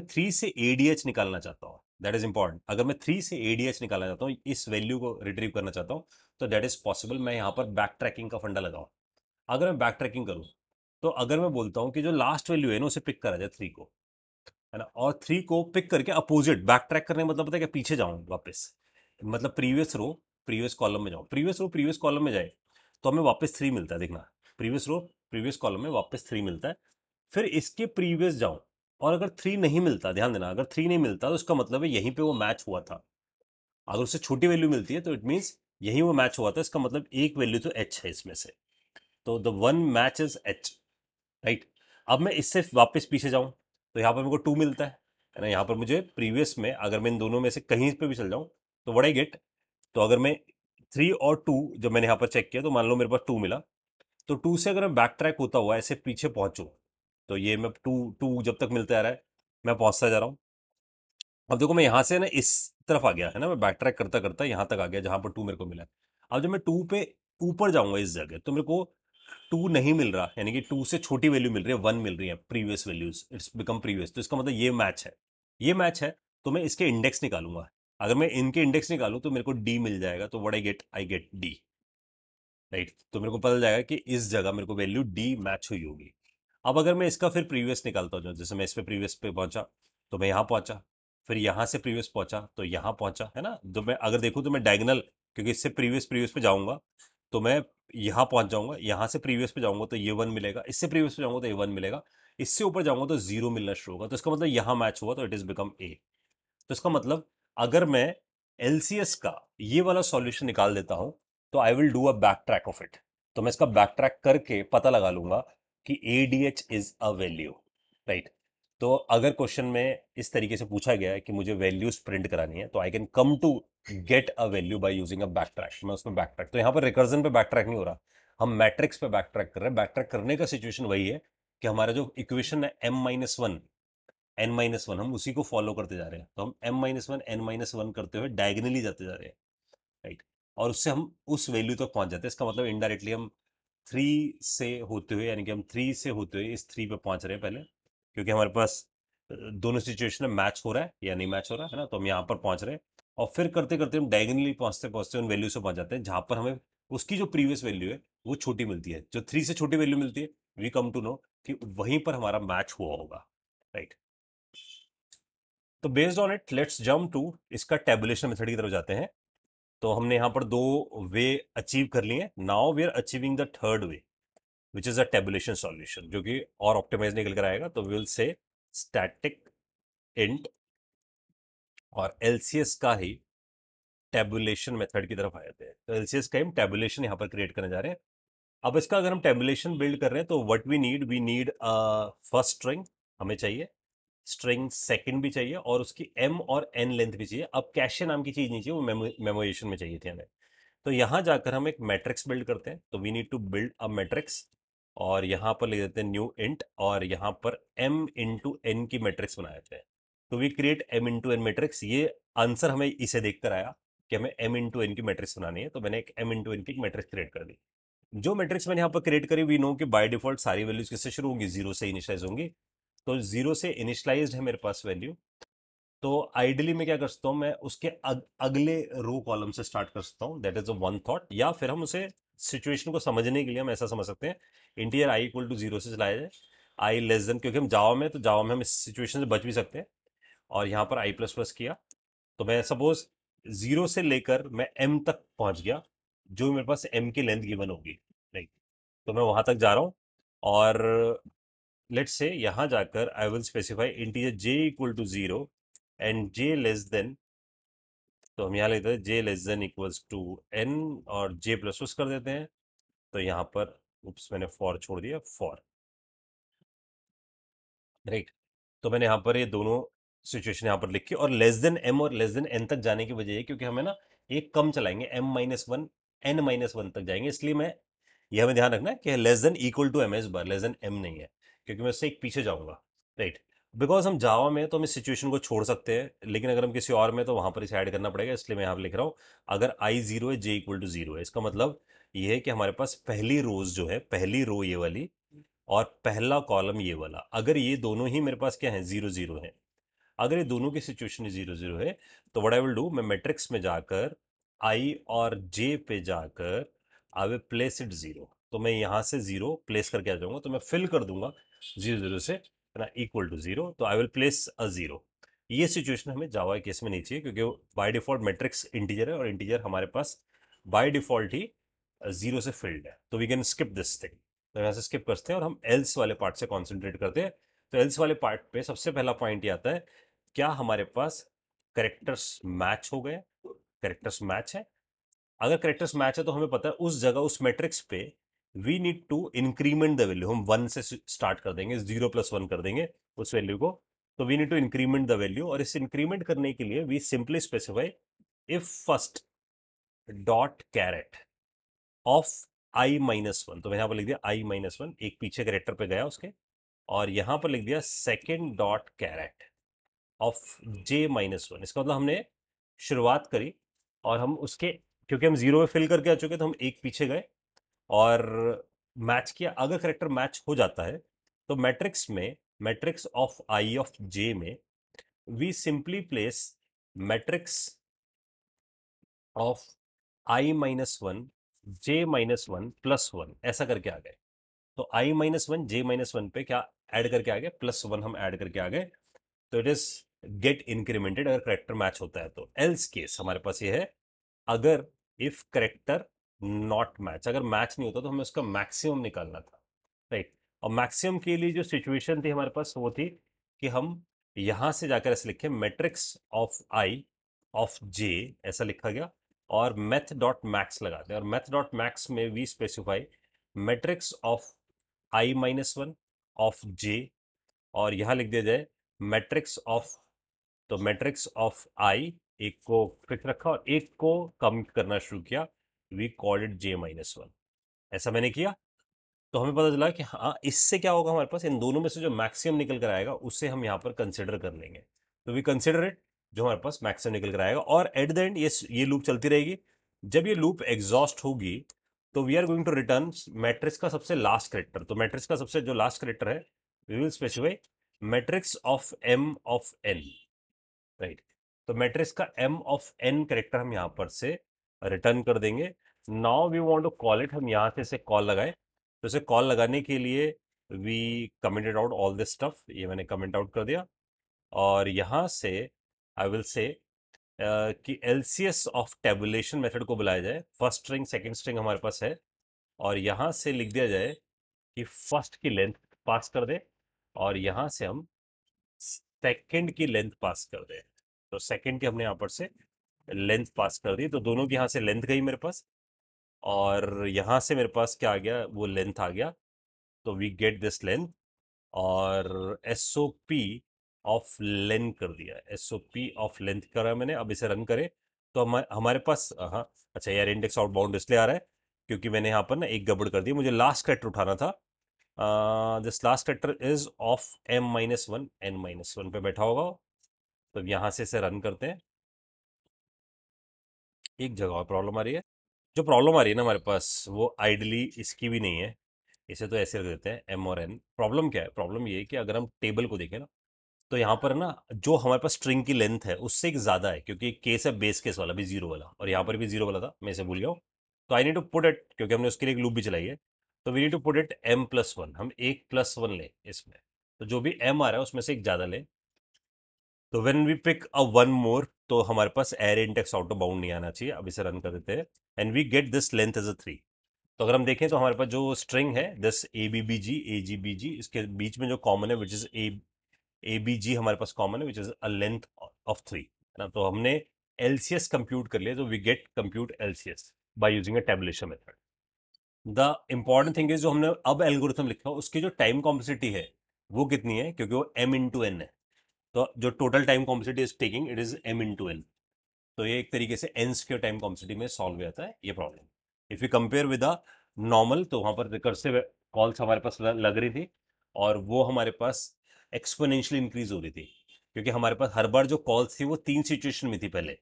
S1: 3 से एडीएच निकालना चाहता हूँ, दैट इज इंपॉर्टेंट। अगर मैं 3 से ADH निकालना चाहता हूँ, इस वैल्यू को रिट्रीव करना चाहता हूँ, तो दैट इज पॉसिबल। मैं यहाँ पर बैक ट्रैकिंग का फंडा लगाऊं। अगर मैं बैक ट्रैकिंग करूँ, तो अगर मैं बोलता हूँ कि जो लास्ट वैल्यू है ना उसे पिक करा जाए 3 को, है ना, और 3 को पिक करके अपोजिट बैक ट्रैक करने का मतलब पता है कि पीछे जाऊं वापस, मतलब प्रीवियस कॉलम में जाऊं, प्रीवियस कॉलम में जाए तो हमें वापस 3 मिलता है, देखना, प्रीवियस कॉलम में वापस 3 मिलता है। फिर इसके प्रीवियस जाऊं, और अगर 3 नहीं मिलता, ध्यान देना, अगर 3 नहीं मिलता तो इसका मतलब है यहीं पे वो मैच हुआ था। अगर उससे छोटी वैल्यू मिलती है तो इट मीन्स यहीं वो मैच हुआ था, इसका मतलब एक वैल्यू तो एच है इसमें से, तो the one match is H, right. अब मैं इससे वापस पीछे जाऊं, तो यहाँ पर मेरे को 2 मिलता है ना, यहाँ पर मुझे प्रीवियस में अगर मैं इन दोनों में से कहीं पे भी चल जाऊं तो व्हाट आई गेट, तो अगर मैं 3 और 2 जब मैंने यहाँ पर चेक किया तो मान लो मेरे पास 2 मिला, तो 2 से अगर मैं बैक ट्रैक होता हुआ ऐसे पीछे पहुंचूं, तो ये मैं 2 जब तक मिलता आ रहा है मैं पहुंचता जा रहा हूँ। अब देखो मैं यहाँ से ना इस तरफ आ गया है ना, मैं बैक ट्रैक करता करता यहाँ तक आ गया जहां पर 2 मेरे को मिला है। अब जब मैं 2 पे ऊपर जाऊंगा इस जगह, तो मेरे को 2 नहीं मिल रहा, यानी कि 2 से छोटी वैल्यू मिल रही है, 1 मिल रही है, previous values, it's become previous, तो इसका मतलब ये मैच है, ये मैच है। तो मैं इसके इंडेक्स निकालूंगा, अगर मैं इनके इंडेक्स निकालूं तो मेरे को डी मिल जाएगा, तो what I get D, right. तो मेरे को पता जाएगा कि इस जगह मेरे को वैल्यू डी मैच हुई होगी। अब अगर मैं इसका फिर प्रीवियस निकालता हूँ, जैसे मैं इस पे प्रीवियस पे पहुंचा तो मैं यहाँ पहुंचा, फिर यहाँ से प्रीवियस पहुंचा तो यहाँ पहुंचा, है ना, तो मैं अगर देखूँ तो मैं डायगोनल, क्योंकि इससे प्रीवियस प्रीवियस पे जाऊंगा तो मैं यहाँ पहुंच जाऊंगा, यहाँ से प्रीवियस पे जाऊंगा तो ये 1 मिलेगा, इससे प्रीवियस पे जाऊंगा तो ये 1 मिलेगा, इससे ऊपर जाऊंगा तो 0 मिलना शुरू होगा, तो इसका मतलब यहाँ मैच हुआ, तो इट इज बिकम ए। तो इसका मतलब अगर मैं एलसीएस का ये वाला सॉल्यूशन निकाल देता हूं, तो I will do a back track of it, तो मैं इसका बैक ट्रैक करके पता लगा लूंगा कि ADH is a value, right. तो अगर क्वेश्चन में इस तरीके से पूछा गया है कि मुझे वैल्यूज प्रिंट करानी है, तो I can come to get a value by using a back track, मैं उसमें बैक ट्रैक, तो यहाँ पर रिकर्जन पे बैक ट्रैक नहीं हो रहा, हम मैट्रिक्स पे बैक ट्रैक कर रहे हैं। बैक ट्रैक करने का सिचुएशन वही है कि हमारा जो इक्वेशन है m-1 n-1, हम उसी को फॉलो करते जा रहे हैं, तो हम m-1 n-1 करते हुए डायगनली जाते जा रहे हैं, राइट। और उससे हम उस वैल्यू तक पहुंच जाते हैं, इसका मतलब इनडायरेक्टली हम 3 से होते हुए, यानी कि हम 3 से होते हुए इस 3 पे पहुंच रहे हैं पहले, क्योंकि हमारे पास दोनों सिचुएशन में मैच हो रहा है या नहीं मैच हो रहा है ना, तो हम यहाँ पर पहुंच रहे हैं, और फिर करते करते हम डायगनली पहुंचते पहुंचते उन वैल्यू से पहुंच जाते हैं जहां पर हमें उसकी जो प्रीवियस वैल्यू है वो छोटी मिलती है, जो 3 से छोटी वैल्यू मिलती है, वी कम टू नो कि वहीं पर हमारा मैच हुआ होगा, राइट। तो based on it let's jump to इसका टेबुलेशन मेथड की तरफ जाते हैं। तो हमने यहाँ पर 2 वे अचीव कर लिए, now we are achieving the third way which is a tabulation solution, जो कि और ऑप्टिमाइज निकल कर आएगा, तो we will say static int और एलसीएस का ही टेबुलेशन मेथड की तरफ आए थे, तो एलसीएस का हम टेबुलेशन यहाँ पर क्रिएट करने जा रहे हैं। अब इसका अगर हम टेबुलेशन बिल्ड कर रहे हैं तो what we need first string हमें चाहिए, स्ट्रिंग सेकंड भी चाहिए, और उसकी एम और एन लेंथ भी चाहिए। अब कैशे नाम की चीज नहीं चाहिए, वो मेमोरेशन में चाहिए थी हमें। तो यहां जाकर हम एक मैट्रिक्स बिल्ड करते हैं, तो we need to build a matrix, और यहां पर लिख देते हैं न्यू इंट, और यहां पर m इंटू एन की मैट्रिक्स बना देते हैं। तो we create m into N matrix, ये आंसर हमें इसे देखकर आया कि हमें m इंटू एन की मैट्रिक्स बनानी है, तो मैंने एक m इंटू एन की मैट्रिक्स क्रिएट कर दी। जो मैट्रिक्स मैंने यहाँ पर क्रिएट करी, वी नो कि बाय डिफॉल्ट सारी वैल्यूज किससे शुरू होंगी, जीरो से इनिशियलाइज होंगी, तो जीरो से इनिशियलाइज्ड है मेरे पास वैल्यू। तो आइडियली मैं क्या कर सकता हूँ, मैं उसके अगले रो कॉलम से स्टार्ट कर सकता हूँ, that is a one thought, या फिर हम उसे सिचुएशन को समझने के लिए हम ऐसा समझ सकते हैं, integer I equal to zero से चलाया जाए, आई लेस देन, क्योंकि हम जावा में, तो जावा में हम इस सिचुएशन से बच भी सकते हैं, और यहाँ पर आई प्लस प्लस किया, तो मैं सपोज जीरो से लेकर मैं एम तक पहुंच गया, जो मेरे पास एम की लेंथ गिवन होगी, राइट। तो मैं वहां तक जा रहा हूँ, और लेट्स से यहां जाकर I will specify integer j equal to zero and j less than, तो हम यहाँ लेते हैं j less than equals to n, और j प्लस प्लस कर देते हैं, तो यहाँ पर उप्स मैंने फॉर छोड़ दिया, फॉर, राइट। तो मैंने यहाँ पर ये दोनों सिचुएशन यहाँ पर लिखी, और लेस देन m और लेस देन n तक जाने की वजह है क्योंकि हमें ना एक कम चलाएंगे, m-1 n-1 तक जाएंगे, इसलिए मैं, ये हमें ध्यान रखना है कि less than equal to M, इस बार लेस देन m नहीं है, क्योंकि मैं उससे एक पीछे जाऊंगा, राइट। बिकॉज हम जावा में तो हम इस सिचुएशन को छोड़ सकते हैं, लेकिन अगर हम किसी और में तो वहां पर इसे ऐड करना पड़ेगा, इसलिए मैं यहाँ पर लिख रहा हूँ अगर आई जीरो है j इक्वल टू जीरो है, इसका मतलब ये है कि हमारे पास पहली रोज जो है, पहली रो ये वाली और पहला कॉलम ये वाला, अगर ये दोनों ही मेरे पास क्या है, जीरो जीरो है, अगर ये दोनों की सिचुएशन 0 0 है तो व्हाट आई विल डू, मैं मैट्रिक्स में जाकर आई और जे पे जाकर आई विल प्लेस इट 0। तो मैं यहाँ से 0 प्लेस करके आ जाऊंगा, तो मैं फिल कर दूंगा 0 0 से, है ना, इक्वल टू 0। तो आई विल प्लेस अ 0। ये सिचुएशन हमें जावा केस में नहीं चाहिए, क्योंकि बाय डिफॉल्ट मैट्रिक्स इंटीजर है और इंटीजर हमारे पास बाय डिफॉल्ट ही 0 से फिल्ड है। तो we can skip this thing. तो यहाँ से स्किप करते हैं और हम एल्स वाले पार्ट से कॉन्सेंट्रेट करते हैं। तो एल्स वाले पार्ट पे सबसे पहला पॉइंट ये आता है, क्या हमारे पास करेक्टर्स मैच हो गए? करेक्टर्स मैच है। अगर करेक्टर्स मैच है तो हमें पता है उस जगह उस मैट्रिक्स पे we need to increment the value. हम 1 से स्टार्ट कर देंगे, 0 + 1 कर देंगे उस वैल्यू को। तो we need to increment the value, और इस इंक्रीमेंट करने के लिए we simply specify if first dot charAt of i-1। तो मैं यहां पर लिख दिया i-1, एक पीछे करेक्टर पे गया उसके, और यहां पर लिख दिया second dot charAt of j-1। इसका मतलब हमने शुरुआत करी और हम उसके, क्योंकि हम 0 पे फिल करके आ चुके तो हम एक पीछे गए और मैच किया। अगर करेक्टर मैच हो जाता है तो मैट्रिक्स में, matrix of I of J में we simply place matrix of i-1 j-1 +1, ऐसा करके आ गए। तो i-1 j-1 पे क्या ऐड करके आ गए? +1 हम ऐड करके आ गए। तो इट इज गेट इंक्रीमेंटेड अगर करेक्टर मैच होता है तो। एल्स केस हमारे पास ये है, अगर इफ करेक्टर नॉट मैच, अगर मैच नहीं होता तो हमें उसका मैक्सिमम निकालना था, राइट। और मैक्सिमम के लिए जो सिचुएशन थी हमारे पास वो थी कि हम यहां से जाकर ऐसे लिखे मैट्रिक्स ऑफ आई ऑफ जे, ऐसा लिखा गया, और मैथ डॉट मैक्स लगाते हैं। और मैथ डॉट मैक्स में we specify matrix of i-1 of j, और यहां लिख दिया जाए मैट्रिक्स ऑफ, तो मैट्रिक्स ऑफ आई, एक को फिक्स रखा और एक को कम करना शुरू किया, वी कॉल्ड इट j-1। ऐसा मैंने किया तो हमें पता चला कि हाँ, इससे क्या होगा, हमारे पास इन दोनों में से जो मैक्सिमम निकल कर आएगा उसे हम यहाँ पर कंसिडर कर लेंगे। तो वी कंसिडर इट, जो हमारे पास मैक्सिमम निकल कर आएगा, और एट द एंड ये लूप चलती रहेगी। जब ये लूप एग्जॉस्ट होगी तो we are going to return matrix का सबसे लास्ट करेक्टर। तो मैट्रिक्स का सबसे जो लास्ट करेक्टर है we will specify matrix of m of n, right. तो मैट्रिक्स का m ऑफ n करेक्टर हम यहां पर से रिटर्न कर देंगे। Now we want to call it, हम यहां से इसे कॉल लगाए, तो इसे कॉल लगाने के लिए we commented out all this stuff, ये मैंने कमेंट आउट कर दिया। और यहां से आई विल से कि एलसीएस ऑफ टेबुलेशन मेथड को बुलाया जाए। फर्स्ट स्ट्रिंग सेकंड स्ट्रिंग हमारे पास है, और यहां से लिख दिया जाए कि फर्स्ट की लेंथ पास कर दे, और यहां से हम सेकंड की लेंथ पास कर दे। तो सेकंड की हमने यहां पर से लेंथ पास कर दी, तो दोनों की यहां से लेंथ गई मेरे पास, और यहां से मेरे पास क्या आ गया, वो लेंथ आ गया। तो वी गेट दिस लेंथ, और एसओपी ऑफ लेंथ कर दिया, एसओपी ऑफ लेंथ करा मैंने। अब इसे रन करें तो हमारे पास, हाँ अच्छा यार, इंडेक्स आउट बाउंड इसलिए आ रहा है क्योंकि मैंने यहाँ पर ना एक गड़बड़ कर दी, मुझे लास्ट करेक्टर उठाना था। This last character is of m-1 n-1 पे बैठा होगा। तो यहाँ से इसे रन करते हैं। एक जगह और प्रॉब्लम आ रही है, जो प्रॉब्लम आ रही है ना हमारे पास वो आइडली इसकी भी नहीं है। इसे तो ऐसे रख देते हैं m और n। प्रॉब्लम क्या है? प्रॉब्लम ये है कि अगर हम टेबल को देखें ना, तो यहाँ पर ना जो हमारे पास स्ट्रिंग की लेंथ है उससे एक ज्यादा है, क्योंकि एक केस है बेस केस वाला भी 0 वाला, और यहाँ पर भी 0 वाला था, मैं इसे भूल गया हूँ। तो I need to put it, क्योंकि हमने उसके लिए एक लूप भी चलाई है, तो we need to put it m+1। हम एक +1 लें इसमें, तो जो भी m आ रहा है उसमें से एक ज्यादा लें। तो when we pick a one more, तो हमारे पास array index out of bound नहीं आना चाहिए। अब इसे रन कर देते हैं, and we get this length as a 3। तो अगर हम देखें तो हमारे पास जो स्ट्रिंग है दिस ABBG AGBG, इसके बीच में जो कॉमन है विच इज ABG, हमारे पास कॉमन है which is a length of 3, है ना। तो हमने LCS कंप्यूट कर लिया, तो we get compute LCS by using a tabulation method. The important thing is, जो हमने अब एल्गोरिथम लिखा उसकी जो टाइम कॉम्प्लेक्सिटी है वो कितनी है, क्योंकि वो m × n है। तो जो total time complexity is taking it is m × n। तो ये एक तरीके से n स्क्वायर टाइम कॉम्प्लेक्सिटी में सॉल्व हो जाता है ये problem. If you compare with a normal, तो वहां पर रिकर्सिव कॉल्स हमारे पास लग रही थी, और वो हमारे पास एक्सपोनेंशियली इंक्रीज हो रही थी, क्योंकि हमारे पास हर बार जो कॉल्स थी वो 3 सिचुएशन में थी। पहले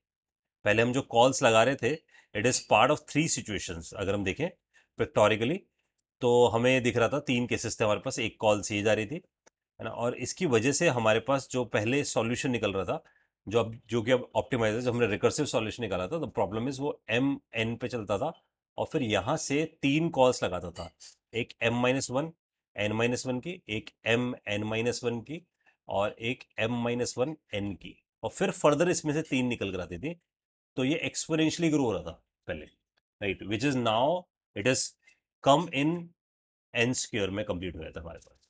S1: पहले हम जो कॉल्स लगा रहे थे it is part of 3 situations. अगर हम देखें पिक्टोरिकली तो हमें दिख रहा था 3 केसेस थे हमारे पास। एक कॉल सी जा रही थी, है ना। और इसकी वजह से हमारे पास जो पहले सॉल्यूशन निकल रहा था, जो कि अब ऑप्टिमाइजर, जो हमने रिकर्सिव सॉल्यूशन निकाला था, तो प्रॉब्लम इज वो एम एन पे चलता था और फिर यहाँ से 3 कॉल्स लगाता था, एक M-1 N-1 की, एक M-N-1 की, और एक M-1 N की, और फिर फर्दर इसमें से 3 निकल कर आती थी। तो ये एक्सपोनेंशियली ग्रो हो रहा था पहले, right, which is now it is come in N square में कंप्लीट हो गया था हमारे पास।